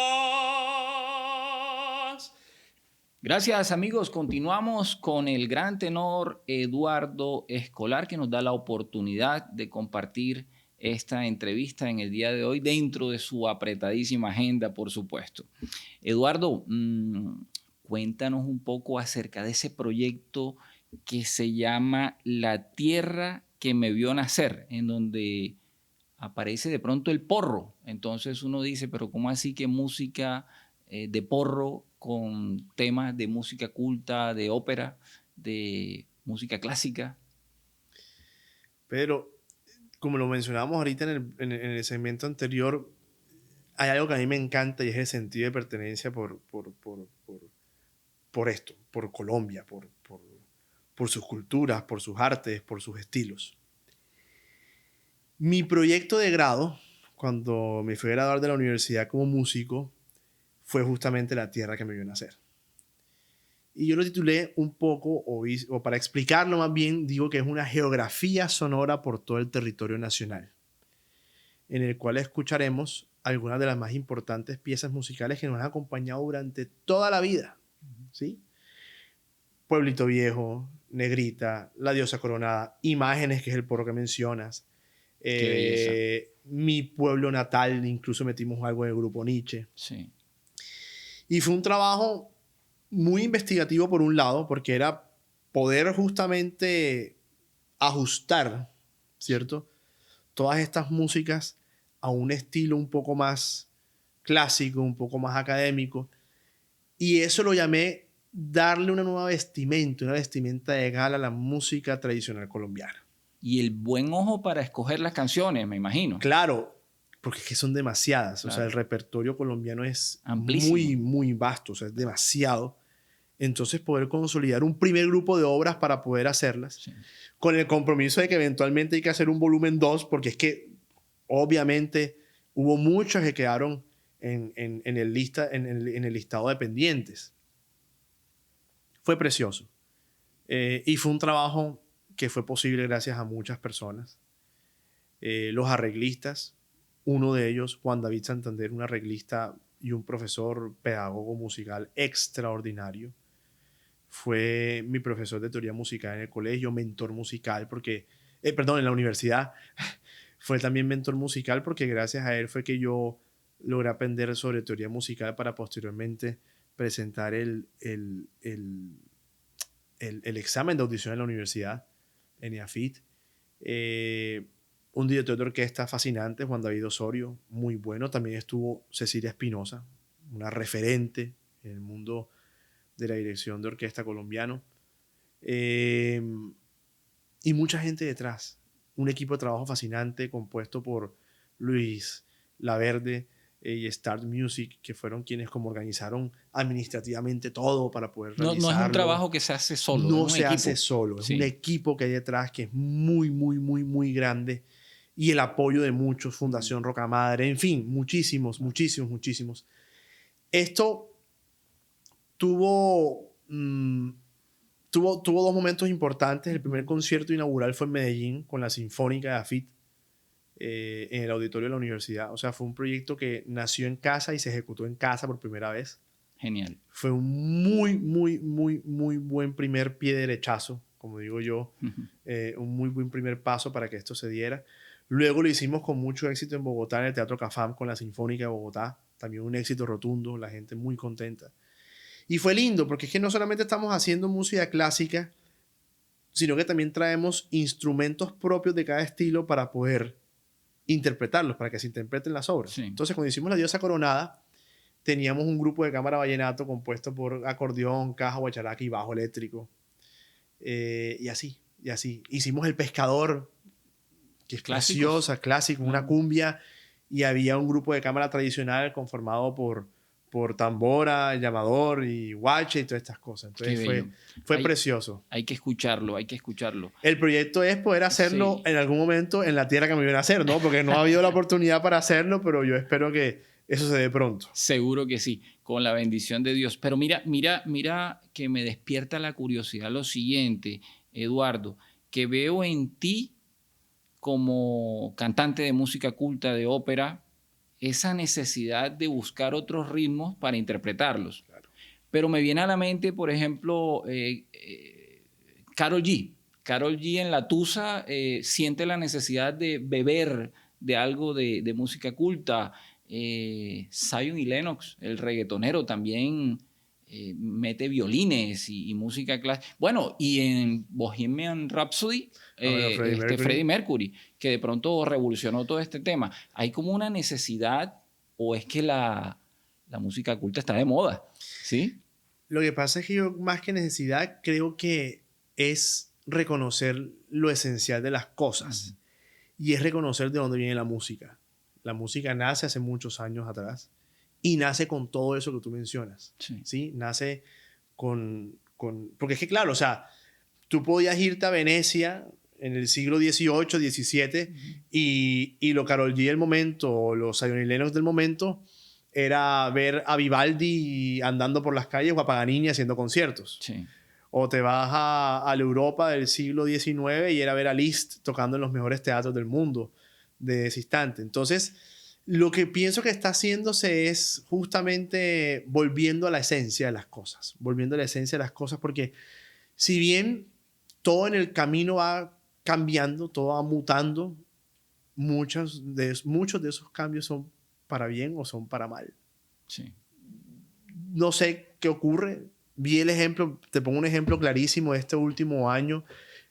Gracias amigos, continuamos con el gran tenor Eduardo Escolar, que nos da la oportunidad de compartir esta entrevista en el día de hoy dentro de su apretadísima agenda, por supuesto. Eduardo, cuéntanos un poco acerca de ese proyecto que se llama La Tierra que me vio nacer, en donde aparece de pronto el porro. Entonces uno dice, pero ¿cómo así que música de porro con temas de música culta, de ópera, de música clásica? Pero, como lo mencionábamos ahorita en el segmento anterior, hay algo que a mí me encanta y es el sentido de pertenencia por esto, por Colombia, por sus culturas, por sus artes, por sus estilos. Mi proyecto de grado, cuando me fui a graduar de la universidad como músico, fue justamente La Tierra que me vio nacer. Y yo lo titulé un poco, o para explicarlo más bien, digo que es una geografía sonora por todo el territorio nacional, en el cual escucharemos algunas de las más importantes piezas musicales que nos han acompañado durante toda la vida, ¿sí? Pueblito Viejo, Negrita, La Diosa Coronada, Imágenes, que es el porro que mencionas, Qué belleza. Mi pueblo natal, incluso metimos algo del grupo Nietzsche. Sí. Y fue un trabajo muy investigativo por un lado, porque era poder justamente ajustar, ¿cierto?, todas estas músicas a un estilo un poco más clásico, un poco más académico. Y eso lo llamé darle una nueva vestimenta, una vestimenta de gala a la música tradicional colombiana. Y el buen ojo para escoger las canciones, me imagino. Claro, porque es que son demasiadas. Claro. O sea, el repertorio colombiano es amplísimo, muy, muy vasto. O sea, es demasiado. Entonces, poder consolidar un primer grupo de obras para poder hacerlas, sí, con el compromiso de que eventualmente hay que hacer un volumen 2, porque es que obviamente hubo muchos que quedaron en el listado de pendientes. Fue precioso. Y fue un trabajo que fue posible gracias a muchas personas. Los arreglistas, uno de ellos, Juan David Santander, un arreglista y un profesor pedagogo musical extraordinario. Fue mi profesor de teoría musical en el colegio, mentor musical, en la universidad. Fue también mentor musical porque gracias a él fue que yo logré aprender sobre teoría musical para posteriormente presentar el examen de audición en la universidad, en IAFIT. Un director de orquesta fascinante, Juan David Osorio, muy bueno. También estuvo Cecilia Espinosa, una referente en el mundo de la dirección de orquesta colombiano. Y mucha gente detrás. Un equipo de trabajo fascinante compuesto por Luis Laverde y Start Music, que fueron quienes como organizaron administrativamente todo para poder realizarlo. No es un trabajo que se hace solo. No es un se equipo. hace solo. Es sí, un equipo que hay detrás que es muy, muy, muy, muy grande. Y el apoyo de muchos, Fundación Rocamadre, en fin, muchísimos. Esto tuvo dos momentos importantes. El primer concierto inaugural fue en Medellín con la Sinfónica de AFIT en el auditorio de la universidad. O sea, fue un proyecto que nació en casa y se ejecutó en casa por primera vez. Genial. Fue un muy, muy, muy, muy buen primer pie derechazo, como digo yo. Un muy buen primer paso para que esto se diera. Luego lo hicimos con mucho éxito en Bogotá, en el Teatro Cafam, con la Sinfónica de Bogotá. También un éxito rotundo, la gente muy contenta. Y fue lindo, porque es que no solamente estamos haciendo música clásica, sino que también traemos instrumentos propios de cada estilo para poder interpretarlos, para que se interpreten las obras. Sí. Entonces, cuando hicimos La Diosa Coronada, teníamos un grupo de cámara vallenato compuesto por acordeón, caja, guacharaca y bajo eléctrico. Y así. Hicimos El Pescador, que es preciosa, clásico, una cumbia, y había un grupo de cámara tradicional conformado por por tambora, llamador y guache y todas estas cosas. Entonces Qué bello. fue Hay- precioso. Hay que escucharlo, hay que escucharlo. El proyecto es poder hacerlo Sí. en algún momento en la tierra que me viene a hacer, ¿no? Porque no ha habido la oportunidad para hacerlo, pero yo espero que eso se dé pronto. Seguro que sí, con la bendición de Dios. Pero mira que me despierta la curiosidad lo siguiente, Eduardo, que veo en ti como cantante de música culta, de ópera, esa necesidad de buscar otros ritmos para interpretarlos. Claro. Pero me viene a la mente, por ejemplo, Karol G. Karol G en La Tusa siente la necesidad de beber de algo de música culta. Zion y Lennox, el reggaetonero, también mete violines y música clásica. Bueno, y en Bohemian Rhapsody, Freddie Mercury, que de pronto revolucionó todo este tema. Hay como una necesidad, o es que la música culta está de moda, ¿sí? Lo que pasa es que yo, más que necesidad, creo que es reconocer lo esencial de las cosas. Y es reconocer de dónde viene la música. La música nace hace muchos años atrás y nace con todo eso que tú mencionas. Sí. ¿Sí? Nace porque es que, claro, o sea, tú podías irte a Venecia en el siglo XVIII, XVII y lo Karol G del momento, o los Zion y Lennox del momento, era ver a Vivaldi andando por las calles o a Paganini haciendo conciertos. Sí. O te vas a la Europa del siglo XIX y era ver a Liszt tocando en los mejores teatros del mundo de ese instante. Entonces, lo que pienso que está haciéndose es justamente volviendo a la esencia de las cosas. Volviendo a la esencia de las cosas, porque si bien todo en el camino va cambiando, todo va mutando, muchos de esos cambios son para bien o son para mal. Sí. No sé qué ocurre. Vi el ejemplo, te pongo un ejemplo clarísimo de este último año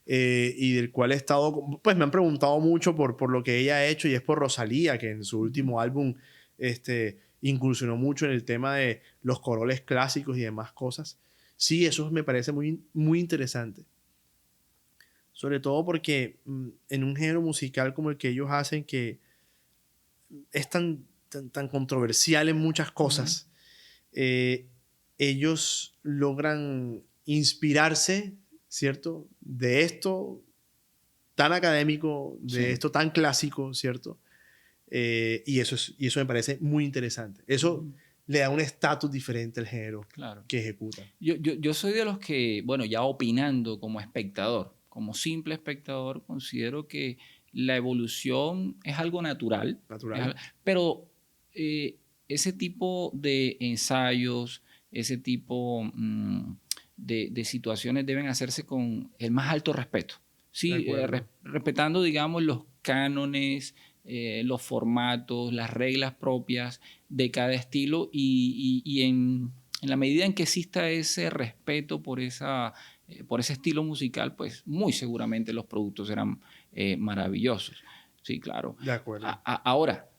y del cual he estado, pues me han preguntado mucho por lo que ella ha hecho, y es por Rosalía, que en su último álbum incursionó mucho en el tema de los coroles clásicos y demás cosas. Sí, eso me parece muy, muy interesante. Sobre todo porque en un género musical como el que ellos hacen, que es tan controversial en muchas cosas, ellos logran inspirarse, ¿cierto? De esto tan académico, de esto tan clásico, ¿cierto? Y eso me parece muy interesante. Eso le da un estatus diferente al género que ejecutan. Yo soy de los que, bueno, ya opinando como espectador, como simple espectador, considero que la evolución es algo natural. Pero ese tipo de ensayos, ese tipo de situaciones deben hacerse con el más alto respeto. Sí, respetando, digamos, los cánones, los formatos, las reglas propias de cada estilo y en la medida en que exista ese respeto por ese estilo musical, pues muy seguramente los productos serán maravillosos. Sí, claro. De acuerdo. Ahora,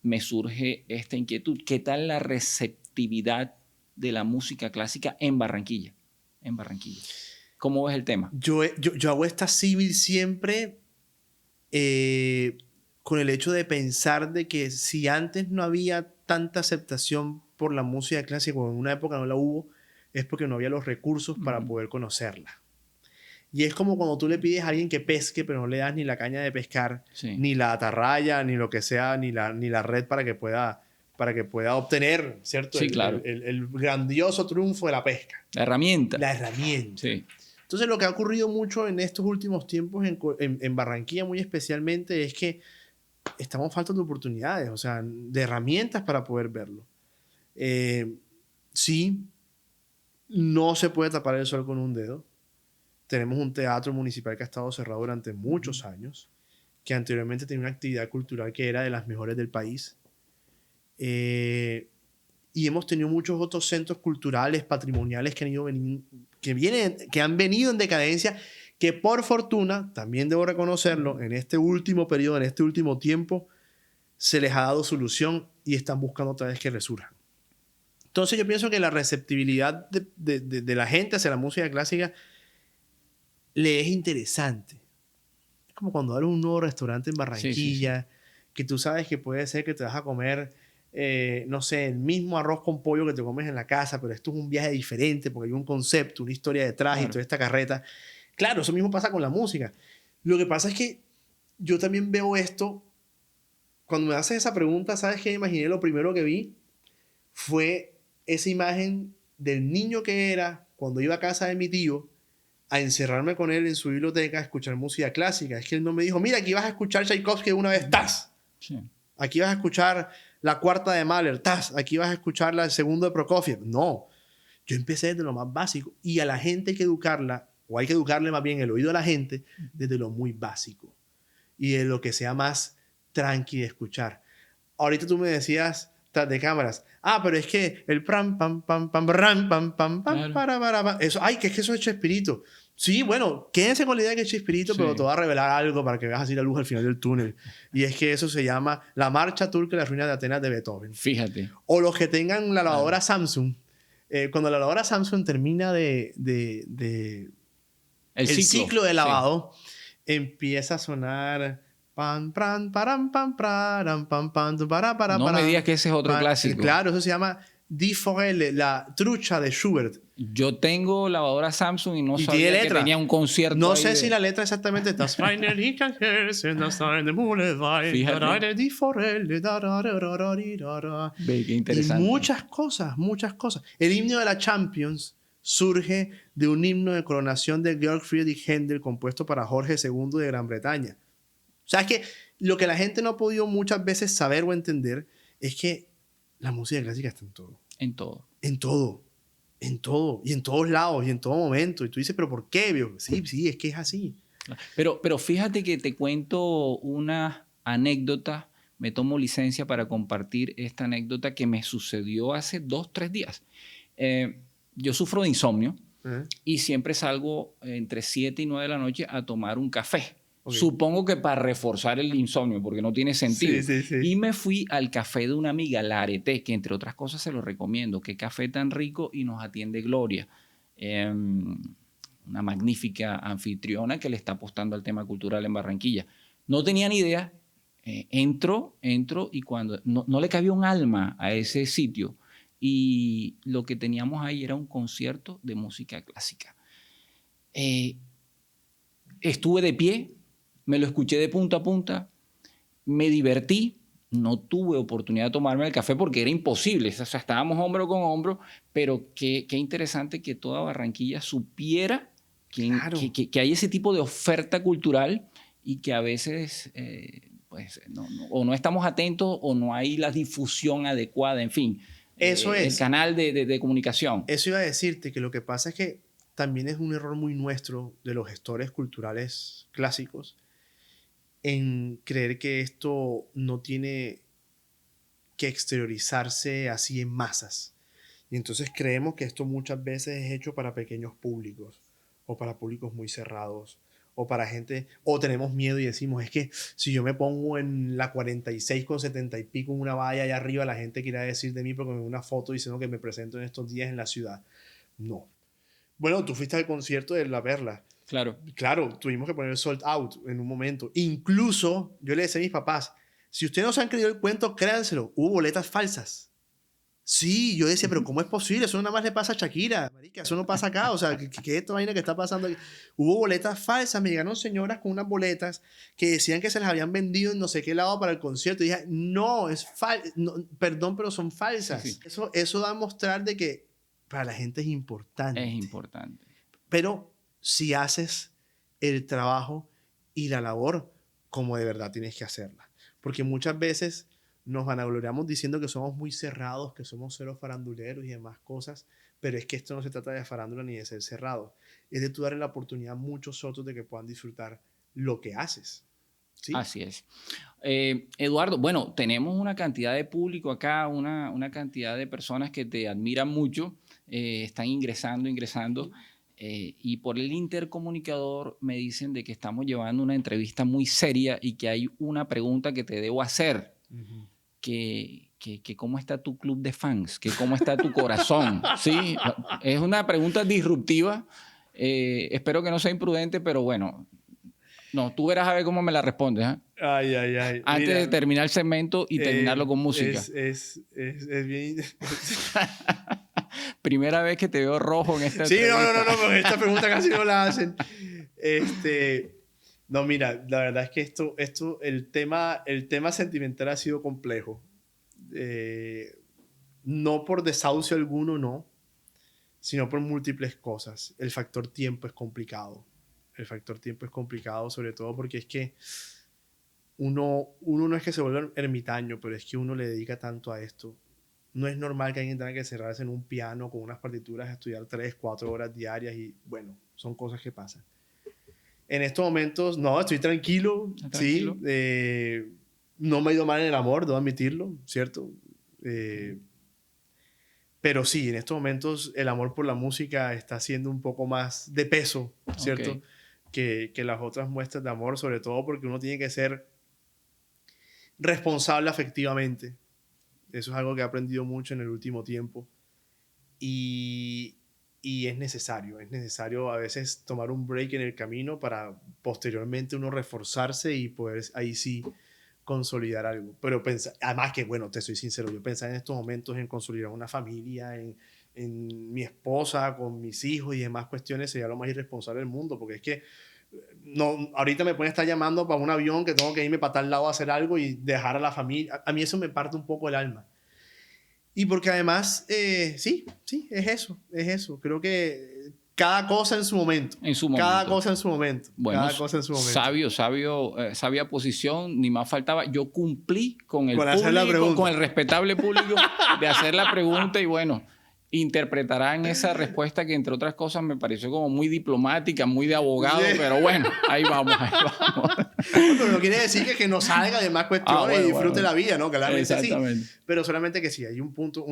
me surge esta inquietud. ¿Qué tal la receptividad de la música clásica en Barranquilla? En Barranquilla. ¿Cómo ves el tema? Yo hago esta símil siempre con el hecho de pensar de que si antes no había tanta aceptación por la música clásica, o en una época no la hubo, es porque no había los recursos para poder conocerla. Y es como cuando tú le pides a alguien que pesque, pero no le das ni la caña de pescar, ni la atarraya, ni lo que sea, ni la red para que pueda obtener, ¿cierto? Sí, claro. El grandioso triunfo de la pesca. La herramienta. La herramienta. Sí. Entonces, lo que ha ocurrido mucho en estos últimos tiempos en Barranquilla, muy especialmente, es que estamos faltos de oportunidades, o sea, de herramientas para poder verlo. Sí, no se puede tapar el sol con un dedo. Tenemos un teatro municipal que ha estado cerrado durante muchos años, que anteriormente tenía una actividad cultural que era de las mejores del país. Y hemos tenido muchos otros centros culturales, patrimoniales que han venido en decadencia, que por fortuna, también debo reconocerlo, en este último periodo, en este último tiempo, se les ha dado solución y están buscando otra vez que resurjan. Entonces yo pienso que la receptibilidad de la gente hacia la música clásica le es interesante. Es como cuando abres un nuevo restaurante en Barranquilla, que tú sabes que puede ser que te vas a comer no sé, el mismo arroz con pollo que te comes en la casa, pero esto es un viaje diferente porque hay un concepto, una historia detrás y Claro. toda esta carreta. Claro, eso mismo pasa con la música. Lo que pasa es que yo también veo esto, cuando me haces esa pregunta, ¿sabes qué? Imaginé, lo primero que vi fue esa imagen del niño que era cuando iba a casa de mi tío a encerrarme con él en su biblioteca a escuchar música clásica. Es que él no me dijo, mira, aquí vas a escuchar Tchaikovsky una vez, ¡tas! Sí. Aquí vas a escuchar la cuarta de Mahler, ¡tas! Aquí vas a escuchar la segunda de Prokofiev. No, yo empecé desde lo más básico y a la gente hay que educarla, o hay que educarle más bien el oído a la gente desde lo muy básico y de lo que sea más tranqui de escuchar. Ahorita tú me decías tras de cámaras, pero es que el pram, pam, pam, pam, ram, pam, pam, pam, Claro. para, eso, que es que eso es Chespirito. Sí, bueno, quédense con la idea que es Chespirito, pero Sí. te voy a revelar algo para que veas así la luz al final del túnel. Y es que eso se llama la Marcha Turca de las Ruinas de Atenas de Beethoven. Fíjate. O los que tengan la lavadora Claro. Samsung, cuando la lavadora Samsung termina de el ciclo de Sí. lavado, empieza a sonar pam, pam, param, pam, praram, pam, pam, tu, para, No me digas que ese es otro clásico. Claro, eso se llama Die Forelle, la trucha de Schubert. Yo tengo lavadora Samsung y no Y sabía tiene que letra. tenía un concierto. No ahí sé de- si la letra exactamente está. Fíjate. Die Forelle, da, da, da, da, da, di, da, da. Ve, qué Y interesante. muchas cosas, muchas cosas. El himno de la Champions surge de un himno de coronación de Georg Friedrich Händel compuesto para Jorge II de Gran Bretaña. O sea, es que lo que la gente no ha podido muchas veces saber o entender es que la música clásica está en todo. En todo. En todo. En todo. Y en todos lados. Y en todo momento. Y tú dices, ¿pero por qué? Viejo? Sí, es que es así. Pero fíjate que te cuento una anécdota. Me tomo licencia para compartir esta anécdota que me sucedió hace 2-3 días. Yo sufro de insomnio ¿Eh? y siempre salgo entre 7 y 9 de la noche a tomar un café. Ok. Supongo que para reforzar el insomnio, porque no tiene sentido. Sí. Y me fui al café de una amiga, la Areté, que entre otras cosas se lo recomiendo. Qué café tan rico, y nos atiende Gloria. Una magnífica anfitriona que le está apostando al tema cultural en Barranquilla. No tenía ni idea. Entro y cuando no le cabía un alma a ese sitio, y lo que teníamos ahí era un concierto de música clásica. Estuve de pie, me lo escuché de punta a punta, me divertí, no tuve oportunidad de tomarme el café porque era imposible, o sea, estábamos hombro con hombro, pero qué interesante que toda Barranquilla supiera Claro. que hay ese tipo de oferta cultural y que a veces pues, o no estamos atentos o no hay la difusión adecuada, en fin. Eso es. El canal de comunicación. Eso iba a decirte, que lo que pasa es que también es un error muy nuestro de los gestores culturales clásicos en creer que esto no tiene que exteriorizarse así en masas. Y entonces creemos que esto muchas veces es hecho para pequeños públicos o para públicos muy cerrados o para gente, o tenemos miedo y decimos, es que si yo me pongo en la 46 con 70 y pico en una valla allá arriba, la gente quiere decir de mí porque me ve una foto diciendo que me presento en estos días en la ciudad. No. Bueno, tú fuiste al concierto de La Perla. Claro. Claro, tuvimos que poner sold out en un momento. Incluso, yo le decía a mis papás, si ustedes no se han creído el cuento, créanselo, hubo boletas falsas. Sí, yo decía, pero ¿cómo es posible? Eso nada más le pasa a Shakira, marica, eso no pasa acá, o sea, ¿qué es esta vaina que está pasando aquí? Hubo boletas falsas, me llegaron señoras con unas boletas que decían que se las habían vendido en no sé qué lado para el concierto, y dije, no, es falso, no, perdón, pero son falsas. Sí. Eso da a mostrar de que para la gente es importante. Es importante. Pero si haces el trabajo y la labor como de verdad tienes que hacerla. Porque muchas veces nos vanagloriamos diciendo que somos muy cerrados, que somos cero faranduleros y demás cosas, pero es que esto no se trata de farándula ni de ser cerrado. Es de tú darle la oportunidad a muchos otros de que puedan disfrutar lo que haces. ¿Sí? Así es. Eduardo, bueno, tenemos una cantidad de público acá, una cantidad de personas que te admiran mucho, están ingresando, y por el intercomunicador me dicen de que estamos llevando una entrevista muy seria y que hay una pregunta que te debo hacer. Uh-huh. Que cómo está tu club de fans, que cómo está tu corazón. Sí, es una pregunta disruptiva. Espero que no sea imprudente, pero bueno, No, tú verás a ver cómo me la respondes, ¿eh? Ay, ay, ay. Antes Mira, de terminar el segmento y terminarlo con música. Es bien... Primera vez que te veo rojo en esta Sí, entrevista. no, porque esta pregunta casi no la hacen. No, mira, la verdad es que el tema sentimental ha sido complejo. No por desahucio alguno, no, sino por múltiples cosas. El factor tiempo es complicado. El factor tiempo es complicado, sobre todo porque es que uno no es que se vuelva ermitaño, pero es que uno le dedica tanto a esto. No es normal que alguien tenga que cerrarse en un piano con unas partituras a estudiar 3, 4 horas diarias y bueno, son cosas que pasan. En estos momentos, no, estoy tranquilo, ¿Tranquilo? sí. No me ha ido mal en el amor, debo admitirlo, ¿cierto? Pero sí, en estos momentos el amor por la música está siendo un poco más de peso, ¿cierto? Ok. Que las otras muestras de amor, sobre todo porque uno tiene que ser responsable afectivamente. Eso es algo que he aprendido mucho en el último tiempo. Y es necesario a veces tomar un break en el camino para posteriormente uno reforzarse y poder ahí sí consolidar algo. Pero además que, bueno, te soy sincero, yo pensaba en estos momentos en consolidar una familia, en mi esposa, con mis hijos y demás cuestiones, sería lo más irresponsable del mundo, porque es que no, ahorita me pueden estar llamando para un avión que tengo que irme para tal lado a hacer algo y dejar a la familia. A mí eso me parte un poco el alma. Y porque además, sí, es eso. Creo que cada cosa en su momento. En su momento. Cada cosa en su momento. Bueno, cada cosa en su momento. sabia posición, ni más faltaba. Yo cumplí con el Con hacer la público, pregunta. con el respetable público de hacer la pregunta y bueno, interpretarán esa respuesta que entre otras cosas me pareció como muy diplomática, muy de abogado, Sí. pero bueno, ahí vamos. Pero no quiere decir que no salga de más cuestiones bueno, y disfrute bueno. la vida, ¿no? Claramente Exactamente. sí. Pero solamente que sí, hay un punto,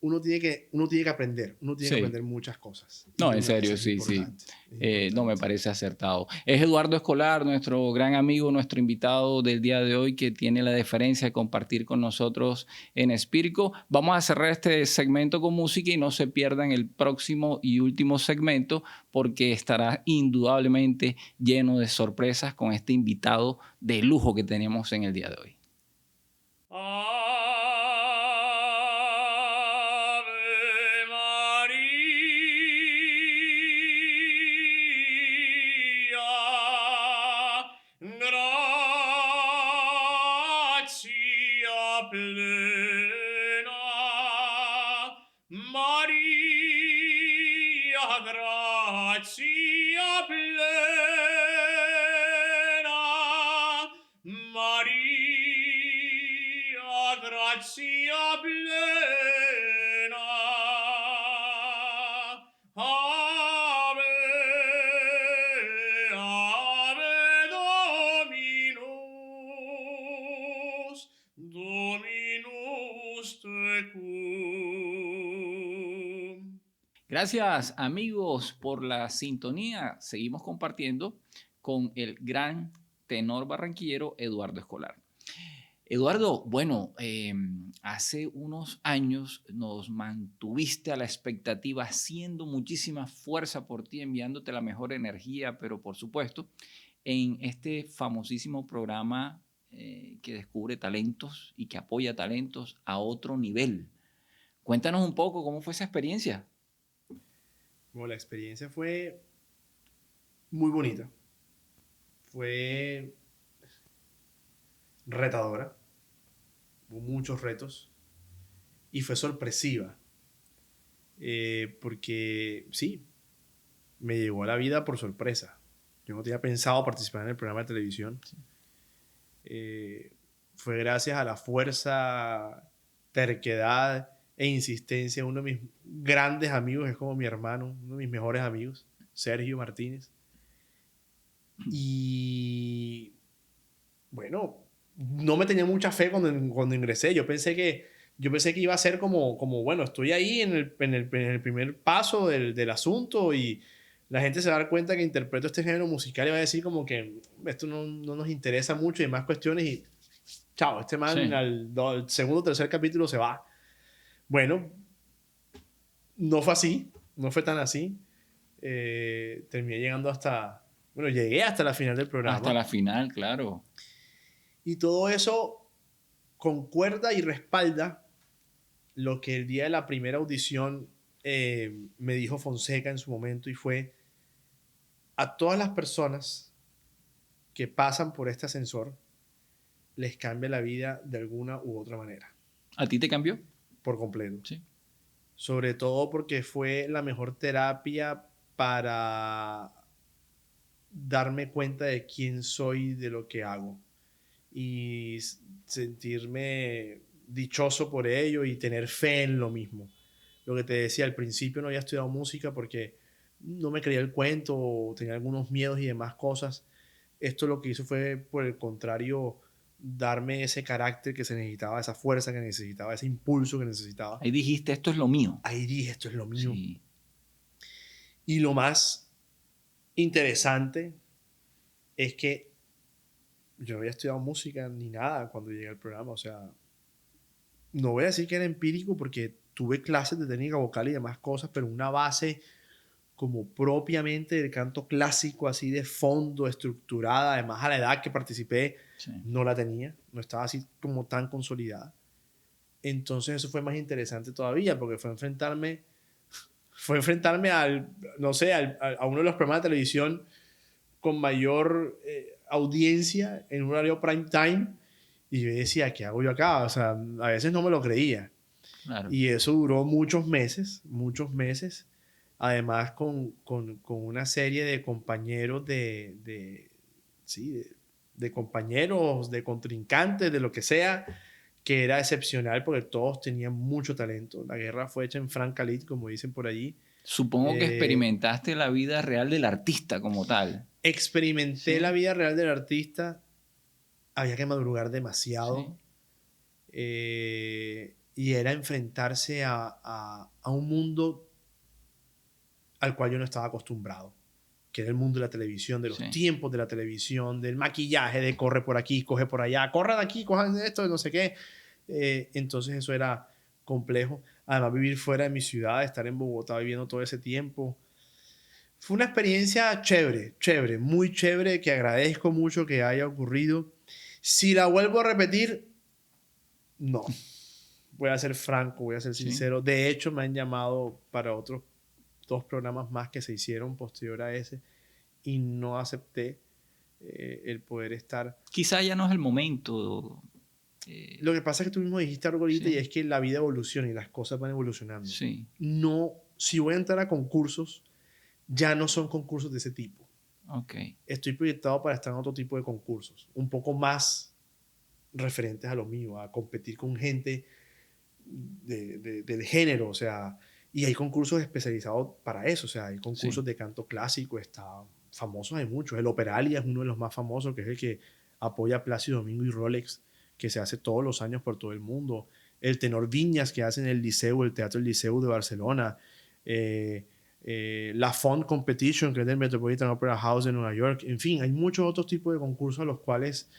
uno tiene que aprender, Sí. aprender muchas cosas. No, Y en una de serio, esas es sí. importante, No me parece acertado. Es Eduardo Escolar, nuestro gran amigo, nuestro invitado del día de hoy, que tiene la deferencia de compartir con nosotros en Espírico. Vamos a cerrar este segmento con música y no se pierdan el próximo y último segmento porque estará indudablemente lleno de sorpresas con este invitado de lujo que tenemos en el día de hoy. Grazia plena, Maria, grazia plena, Ave, Ave Dominus, Dominus tecum. Gracias, amigos, por la sintonía. Seguimos compartiendo con el gran tenor barranquillero Eduardo Escolar. Eduardo, bueno, hace unos años nos mantuviste a la expectativa, haciendo muchísima fuerza por ti, enviándote la mejor energía, pero por supuesto, en este famosísimo programa que descubre talentos y que apoya talentos a otro nivel. Cuéntanos un poco cómo fue esa experiencia. Bueno, la experiencia fue muy bonita. Fue retadora. Hubo muchos retos. Y fue sorpresiva. Porque sí, me llegó a la vida por sorpresa. Yo no tenía pensado participar en el programa de televisión. Sí. Fue gracias a la fuerza, terquedad e insistencia de uno de mis grandes amigos, es como mi hermano, uno de mis mejores amigos, Sergio Martínez. Y bueno, no me tenía mucha fe cuando ingresé. Yo pensé que iba a ser como bueno, estoy ahí en el primer paso del asunto y la gente se va a dar cuenta que interpreto este género musical y va a decir como que esto no nos interesa mucho y más cuestiones y chao, este man Sí. al segundo o tercer capítulo se va. Bueno, no fue así, no fue tan así. Terminé llegando hasta Bueno, llegué hasta la final del programa. Hasta la final, claro. Y todo eso concuerda y respalda lo que el día de la primera audición me dijo Fonseca en su momento, y fue: a todas las personas que pasan por este ascensor les cambia la vida de alguna u otra manera, ¿A ti te cambió? por completo. Sí. Sobre todo porque fue la mejor terapia para darme cuenta de quién soy, de lo que hago, y sentirme dichoso por ello y tener fe en lo mismo. Lo que te decía, al principio no había estudiado música porque no me creía el cuento o tenía algunos miedos y demás cosas. Esto lo que hizo fue, por el contrario, darme ese carácter que se necesitaba, esa fuerza que necesitaba, ese impulso que necesitaba. Ahí dijiste, esto es lo mío. Ahí dije, esto es lo mío. Sí. Y lo más interesante es que yo no había estudiado música ni nada cuando llegué al programa. O sea, no voy a decir que era empírico porque tuve clases de técnica vocal y demás cosas, pero una base como propiamente del canto clásico, así de fondo, estructurada, además a la edad que participé, Sí. no la tenía, no estaba así como tan consolidada. Entonces eso fue más interesante todavía, porque fue enfrentarme al, no sé, a uno de los programas de televisión con mayor audiencia en un horario prime time, y yo decía, ¿qué hago yo acá? O sea, a veces no me lo creía. Claro. Y eso duró muchos meses, además con una serie de compañeros de compañeros, de contrincantes, de lo que sea, que era excepcional porque todos tenían mucho talento. La guerra fue hecha en franca lid, como dicen por allí. Supongo que experimentaste la vida real del artista como tal. Experimenté Sí. la vida real del artista. Había que madrugar demasiado. Sí. Y era enfrentarse a un mundo al cual yo no estaba acostumbrado, que era el mundo de la televisión, de los Sí. tiempos de la televisión, del maquillaje, de corre por aquí, coge por allá, corran aquí, cojan esto, no sé qué. Entonces eso era complejo. Además, vivir fuera de mi ciudad, estar en Bogotá viviendo todo ese tiempo. Fue una experiencia chévere, chévere, muy chévere, que agradezco mucho que haya ocurrido. Si la vuelvo a repetir, no. Voy a ser franco, voy a ser sincero. Sí. De hecho, me han llamado para otros 2 programas más que se hicieron posterior a ese, y no acepté el poder estar. Quizá ya no es el momento. Lo que pasa es que tú mismo dijiste algo ahorita, Sí. y es que la vida evoluciona y las cosas van evolucionando. Sí. No, si voy a entrar a concursos, ya no son concursos de ese tipo. Ok. Estoy proyectado para estar en otro tipo de concursos, un poco más referentes a lo mío, a competir con gente del género, o sea, y hay concursos especializados para eso, o sea, hay concursos Sí. de canto clásico, famosos hay muchos. El Operalia es uno de los más famosos, que es el que apoya a Plácido Domingo y Rolex, que se hace todos los años por todo el mundo. El Tenor Viñas, que hacen el Liceu, el Teatro del Liceu de Barcelona. La Font Competition, que es del Metropolitan Opera House de Nueva York. En fin, hay muchos otros tipos de concursos a los cuales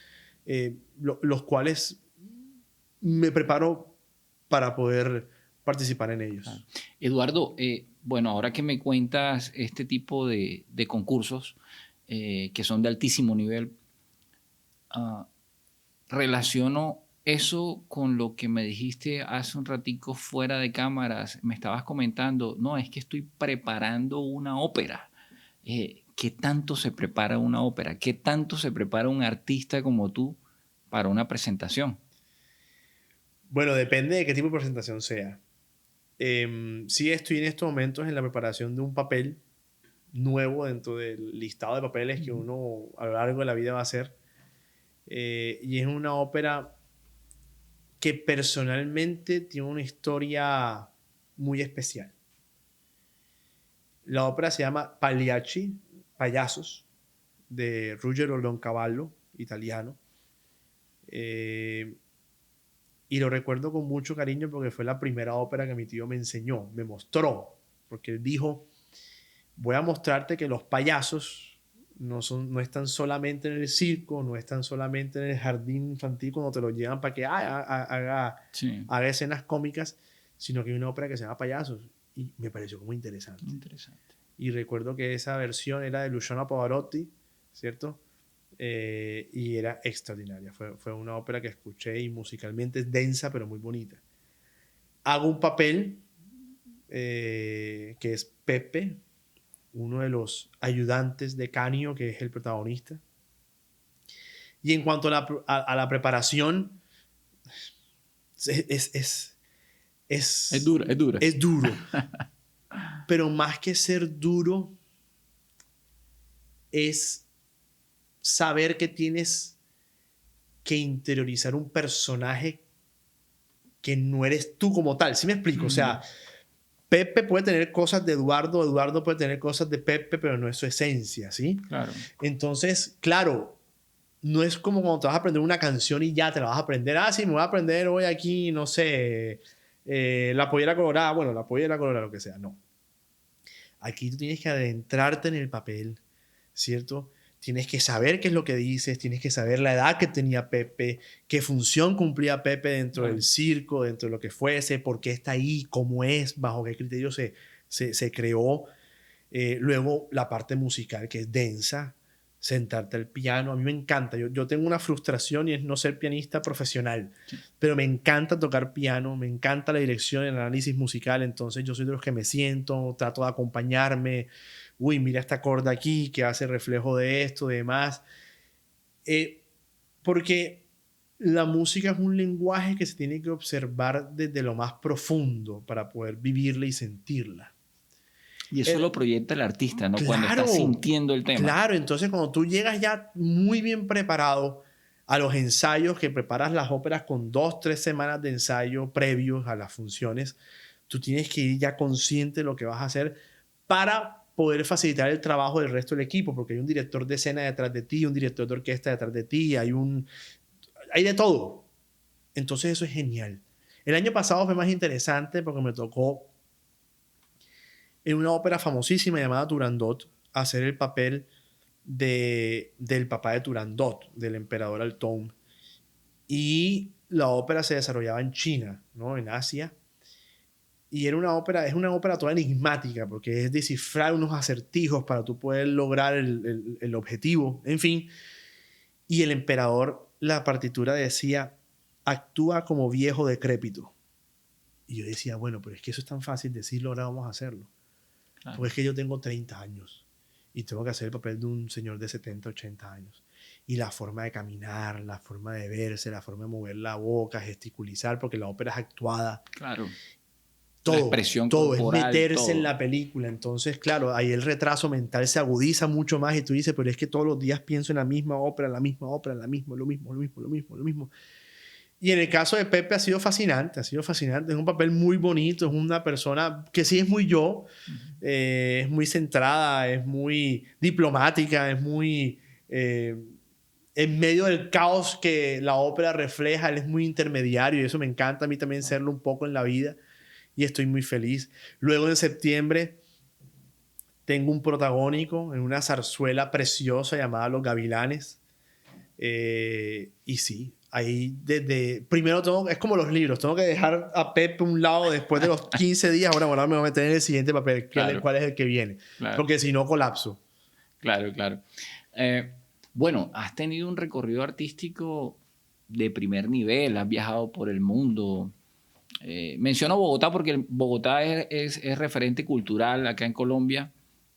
me preparo para poder participar en ellos. Claro. Eduardo, bueno, ahora que me cuentas este tipo de concursos que son de altísimo nivel, relaciono eso con lo que me dijiste hace un ratico fuera de cámaras. Me estabas comentando, no, es que estoy preparando una ópera. ¿Qué tanto se prepara una ópera? ¿Qué tanto se prepara un artista como tú para una presentación? Bueno, depende de qué tipo de presentación sea. Sí, estoy en estos momentos en la preparación de un papel nuevo dentro del listado de papeles que uno a lo largo de la vida va a hacer. Y es una ópera que personalmente tiene una historia muy especial. La ópera se llama Pagliacci, Payasos, de Ruggero Leoncavallo, italiano. Y lo recuerdo con mucho cariño porque fue la primera ópera que mi tío me enseñó, me mostró, porque él dijo: voy a mostrarte que los payasos no están solamente en el circo, no están solamente en el jardín infantil cuando te lo llevan para que haga escenas cómicas, sino que hay una ópera que se llama Payasos. Y me pareció como interesante. Interesante. Y recuerdo que esa versión era de Luciano Pavarotti, ¿cierto? Y era extraordinaria. Fue una ópera que escuché y musicalmente es densa, pero muy bonita. Hago un papel que es Pepe, uno de los ayudantes de Canio, que es el protagonista. Y en cuanto a la preparación, Es dura, es dura. es duro. Pero más que ser duro, es saber que tienes que interiorizar un personaje que no eres tú como tal. ¿Sí me explico? O sea, Pepe puede tener cosas de Eduardo, Eduardo puede tener cosas de Pepe, pero no es su esencia, ¿sí? Claro. Entonces, claro, no es como cuando te vas a aprender una canción y ya te la vas a aprender. Ah, sí, me voy a aprender hoy aquí, no sé, la pollera colorada. Bueno, la pollera colorada, lo que sea. No. Aquí tú tienes que adentrarte en el papel, ¿cierto? Tienes que saber qué es lo que dices, tienes que saber la edad que tenía Pepe, qué función cumplía Pepe dentro del circo, dentro de lo que fuese, por qué está ahí, cómo es, bajo qué criterio se creó. Luego la parte musical, que es densa, sentarte al piano. A mí me encanta. Yo tengo una frustración y es no ser pianista profesional, pero me encanta tocar piano, me encanta la dirección, el análisis musical. Entonces yo soy de los que me siento, trato de acompañarme. Uy, mira esta corda aquí que hace reflejo de esto, de demás. Porque la música es un lenguaje que se tiene que observar desde lo más profundo para poder vivirla y sentirla. Y eso lo proyecta el artista, ¿no? Cuando está Claro, sintiendo el tema. claro. Entonces, cuando tú llegas ya muy bien preparado a los ensayos, que preparas las óperas con 2, 3 semanas de ensayo previos a las funciones, tú tienes que ir ya consciente de lo que vas a hacer para poder facilitar el trabajo del resto del equipo, porque hay un director de escena detrás de ti, un director de orquesta detrás de ti, hay de todo. Entonces, eso es genial. El año pasado fue más interesante porque me tocó en una ópera famosísima llamada Turandot hacer el papel del papá de Turandot, del emperador Altón. Y la ópera se desarrollaba en China, ¿no? En Asia. Y es una ópera toda enigmática, porque es descifrar unos acertijos para tú poder lograr el objetivo. En fin. Y el emperador, la partitura decía, actúa como viejo decrépito. Y yo decía, bueno, pero es que eso es tan fácil decirlo, ahora vamos a hacerlo. Claro. Porque es que yo tengo 30 años y tengo que hacer el papel de un señor de 70, 80 años. Y la forma de caminar, la forma de verse, la forma de mover la boca, gesticulizar, porque la ópera es actuada. Claro. Todo, la expresión todo corporal, es meterse todo. en la película. Entonces, claro, ahí el retraso mental se agudiza mucho más y tú dices, pero es que todos los días pienso en la misma ópera, lo mismo. Y en el caso de Pepe ha sido fascinante, es un papel muy bonito, es una persona que sí es muy yo, es muy centrada, es muy diplomática, es muy... en medio del caos que la ópera refleja, él es muy intermediario y eso me encanta a mí también serlo un poco en la vida y estoy muy feliz. Luego en septiembre tengo un protagónico en una zarzuela preciosa llamada Los Gavilanes y sí, ahí primero es como los libros, tengo que dejar a Pepe a un lado después de los 15 días, ahora me voy a meter en el siguiente papel, claro. ¿Cuál es el que viene? Claro. Porque si no colapso. Claro. Bueno, has tenido un recorrido artístico de primer nivel, has viajado por el mundo. Menciono Bogotá porque Bogotá es referente cultural acá en Colombia.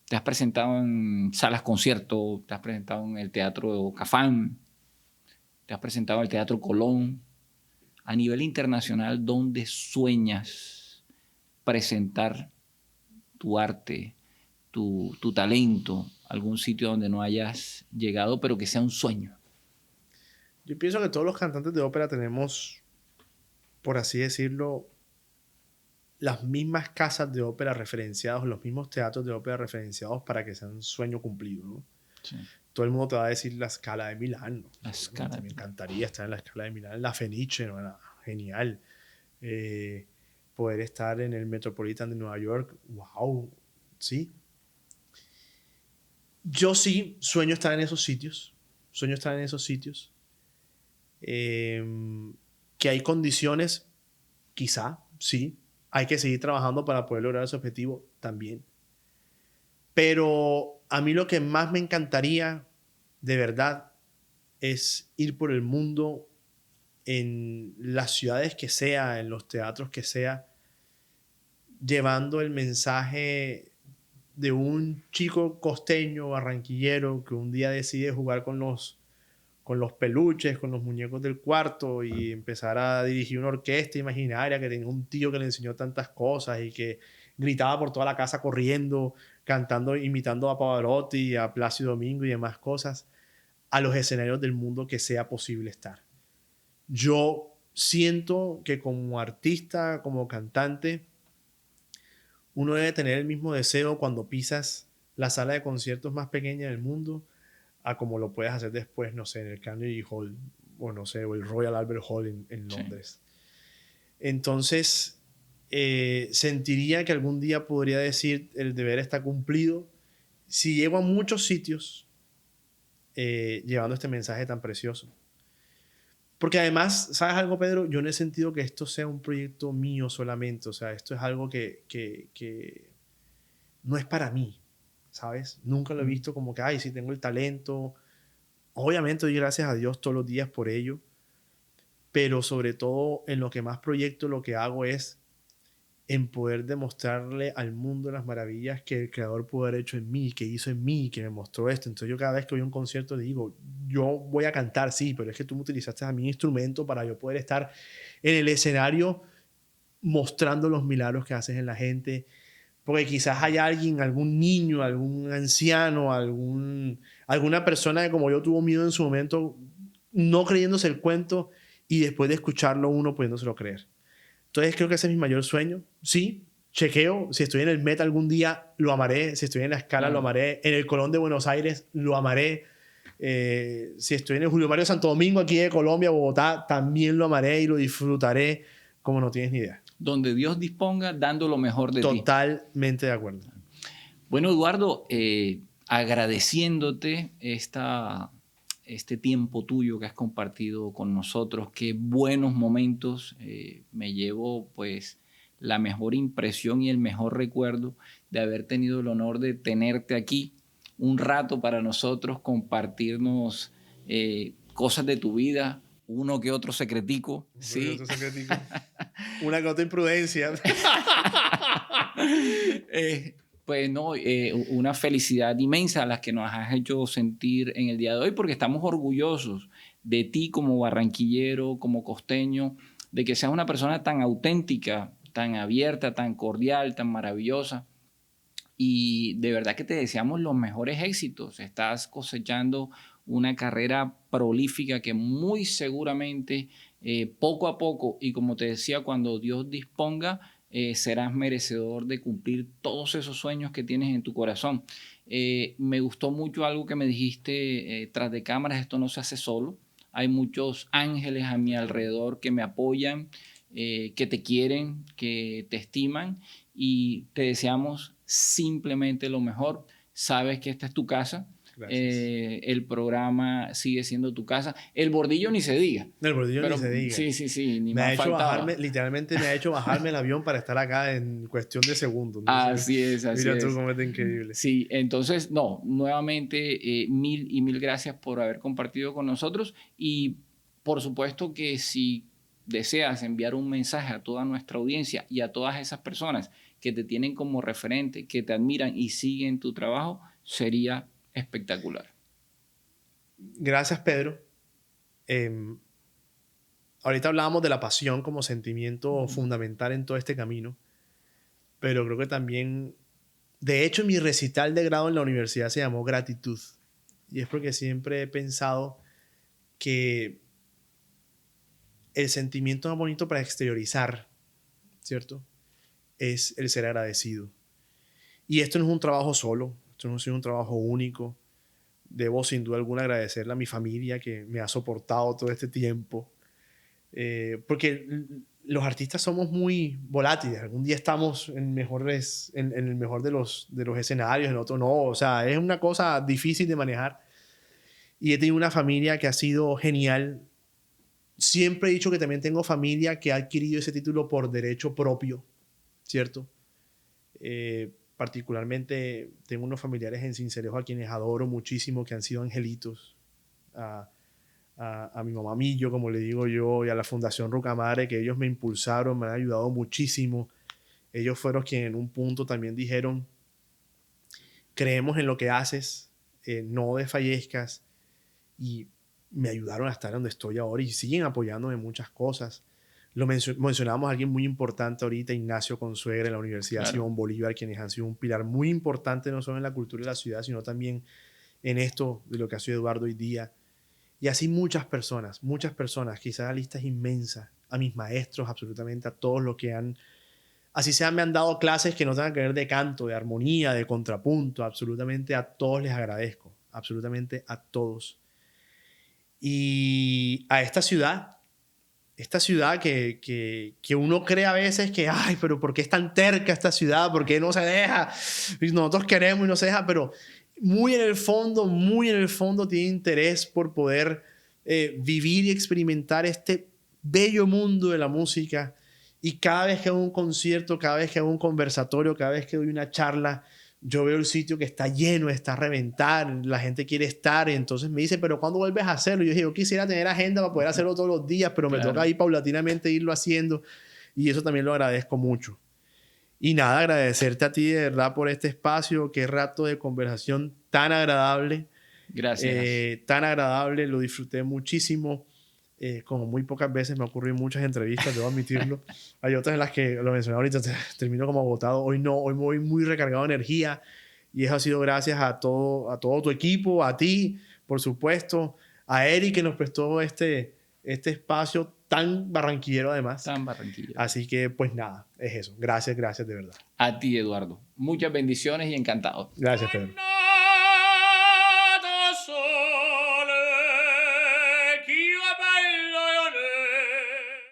Te has presentado en salas conciertos, te has presentado en el Teatro Cafán, te has presentado en el Teatro Colón. A nivel internacional, ¿dónde sueñas presentar tu arte, tu talento? Algún sitio donde no hayas llegado, pero que sea un sueño. Yo pienso que todos los cantantes de ópera tenemos, por así decirlo, las mismas casas de ópera referenciados, los mismos teatros de ópera referenciados para que sea un sueño cumplido, ¿no? Sí. Todo el mundo te va a decir la Scala de Milán, ¿no? La Scala. Me encantaría estar en la Scala de Milán, la Fenice, ¿no? Era genial. Poder estar en el Metropolitan de Nueva York, wow, sí. Yo sí sueño estar en esos sitios. Que hay condiciones, quizá, sí. Hay que seguir trabajando para poder lograr ese objetivo también. Pero a mí lo que más me encantaría de verdad es ir por el mundo en las ciudades que sea, en los teatros que sea, llevando el mensaje de un chico costeño, barranquillero, que un día decide jugar con los peluches, con los muñecos del cuarto y empezar a dirigir una orquesta imaginaria, que tenía un tío que le enseñó tantas cosas y que gritaba por toda la casa corriendo, cantando, imitando a Pavarotti, a Plácido Domingo y demás cosas, a los escenarios del mundo que sea posible estar. Yo siento que como artista, como cantante, uno debe tener el mismo deseo cuando pisas la sala de conciertos más pequeña del mundo a como lo puedes hacer después, no sé, en el Carnegie Hall o no sé, o el Royal Albert Hall en Londres. Sí. Entonces, sentiría que algún día podría decir el deber está cumplido si llego a muchos sitios llevando este mensaje tan precioso. Porque además, ¿sabes algo, Pedro? Yo no he sentido que esto sea un proyecto mío solamente. O sea, esto es algo que no es para mí, ¿sabes? Nunca lo he visto como que, ay, sí tengo el talento. Obviamente doy gracias a Dios todos los días por ello. Pero sobre todo, en lo que más proyecto, lo que hago es en poder demostrarle al mundo las maravillas que el Creador pudo haber hecho en mí, que hizo en mí, que me mostró esto. Entonces yo cada vez que voy a un concierto digo, yo voy a cantar, sí, pero es que tú me utilizaste a mi instrumento para yo poder estar en el escenario mostrando los milagros que haces en la gente. Porque quizás haya alguien, algún niño, algún anciano, alguna persona que como yo tuvo miedo en su momento, no creyéndose el cuento y después de escucharlo uno pudiéndoselo creer. Entonces creo que ese es mi mayor sueño. Sí, chequeo. Si estoy en el Met algún día, lo amaré. Si estoy en la Scala, lo amaré. En el Colón de Buenos Aires, lo amaré. Si estoy en el Julio Mario Santo Domingo, aquí de Colombia, Bogotá, también lo amaré y lo disfrutaré como no tienes ni idea. Donde Dios disponga, dando lo mejor de ti. Totalmente de acuerdo. Bueno, Eduardo, agradeciéndote este tiempo tuyo que has compartido con nosotros, qué buenos momentos, me llevo pues la mejor impresión y el mejor recuerdo de haber tenido el honor de tenerte aquí un rato para nosotros, compartirnos cosas de tu vida, uno que otro secretico, ¿sí? Una que otra imprudencia. Pues no, una felicidad inmensa a la que nos has hecho sentir en el día de hoy, porque estamos orgullosos de ti como barranquillero, como costeño, de que seas una persona tan auténtica, tan abierta, tan cordial, tan maravillosa. Y de verdad que te deseamos los mejores éxitos. Estás cosechando una carrera prolífica que muy seguramente poco a poco, y como te decía, cuando Dios disponga, serás merecedor de cumplir todos esos sueños que tienes en tu corazón. Me gustó mucho algo que me dijiste tras de cámaras, esto no se hace solo. Hay muchos ángeles a mi alrededor que me apoyan, que te quieren, que te estiman, y te deseamos simplemente lo mejor. Sabes que esta es tu casa. El programa sigue siendo tu casa. El bordillo ni se diga. El bordillo ni se diga. Sí. Ni me más ha hecho faltaba. bajarme, literalmente me ha hecho bajarme el avión para estar acá en cuestión de segundos. ¿No? Así es. Mira tú cómo es de increíble. Sí, entonces, no, nuevamente mil gracias por haber compartido con nosotros, y por supuesto que si deseas enviar un mensaje a toda nuestra audiencia y a todas esas personas que te tienen como referente, que te admiran y siguen tu trabajo, sería espectacular. Gracias, Pedro. Ahorita hablábamos de la pasión como sentimiento fundamental en todo este camino, pero creo que también, de hecho, mi recital de grado en la universidad se llamó Gratitud, y es porque siempre he pensado que el sentimiento más bonito para exteriorizar, ¿cierto?, es el ser agradecido. Y esto no es un trabajo solo, esto no es un trabajo único. Debo sin duda alguna agradecerle a mi familia que me ha soportado todo este tiempo. Porque los artistas somos muy volátiles. Algún día estamos en el mejor de los escenarios, en otro no. O sea, es una cosa difícil de manejar. Y he tenido una familia que ha sido genial. Siempre he dicho que también tengo familia que ha adquirido ese título por derecho propio, ¿cierto? particularmente tengo unos familiares en Sincelejo a quienes adoro muchísimo, que han sido angelitos. A mi mamá Millo, como le digo yo, y a la Fundación Rucamare, que ellos me impulsaron, me han ayudado muchísimo. Ellos fueron quienes en un punto también dijeron, creemos en lo que haces, no desfallezcas, y me ayudaron a estar donde estoy ahora y siguen apoyándome en muchas cosas. Mencionamos a alguien muy importante ahorita, Ignacio Consuegra, en la Universidad Simón Bolívar, quienes han sido un pilar muy importante no solo en la cultura de la ciudad, sino también en esto de lo que ha sido Eduardo hoy día. Y así muchas personas, quizás la lista es inmensa, a mis maestros, absolutamente a todos los que han, así sea, me han dado clases que no tengan que ver de canto, de armonía, de contrapunto, absolutamente a todos les agradezco, absolutamente a todos. Y a esta ciudad que uno cree a veces que, ay, pero ¿por qué es tan terca esta ciudad? ¿Por qué no se deja? Y nosotros queremos y no se deja, pero muy en el fondo tiene interés por poder vivir y experimentar este bello mundo de la música. Y cada vez que hago un concierto, cada vez que hago un conversatorio, cada vez que doy una charla, yo veo el sitio que está lleno, está a reventar, la gente quiere estar, y entonces me dice, pero ¿cuándo vuelves a hacerlo? Y yo dije, yo quisiera tener agenda para poder hacerlo todos los días, pero me toca ahí paulatinamente irlo haciendo, y eso también lo agradezco mucho. Y nada, agradecerte a ti de verdad por este espacio, qué rato de conversación tan agradable. Gracias. Tan agradable, lo disfruté muchísimo. Como muy pocas veces me ocurrió en muchas entrevistas, debo admitirlo. Hay otras en las que, lo mencioné ahorita, termino como agotado. Hoy no, hoy me voy muy recargado de energía y eso ha sido gracias a todo tu equipo, a ti, por supuesto, a Eric que nos prestó este espacio tan barranquillero además. Tan barranquillero. Así que pues nada, es eso. Gracias de verdad. A ti, Eduardo. Muchas bendiciones y encantado. Gracias, Pedro.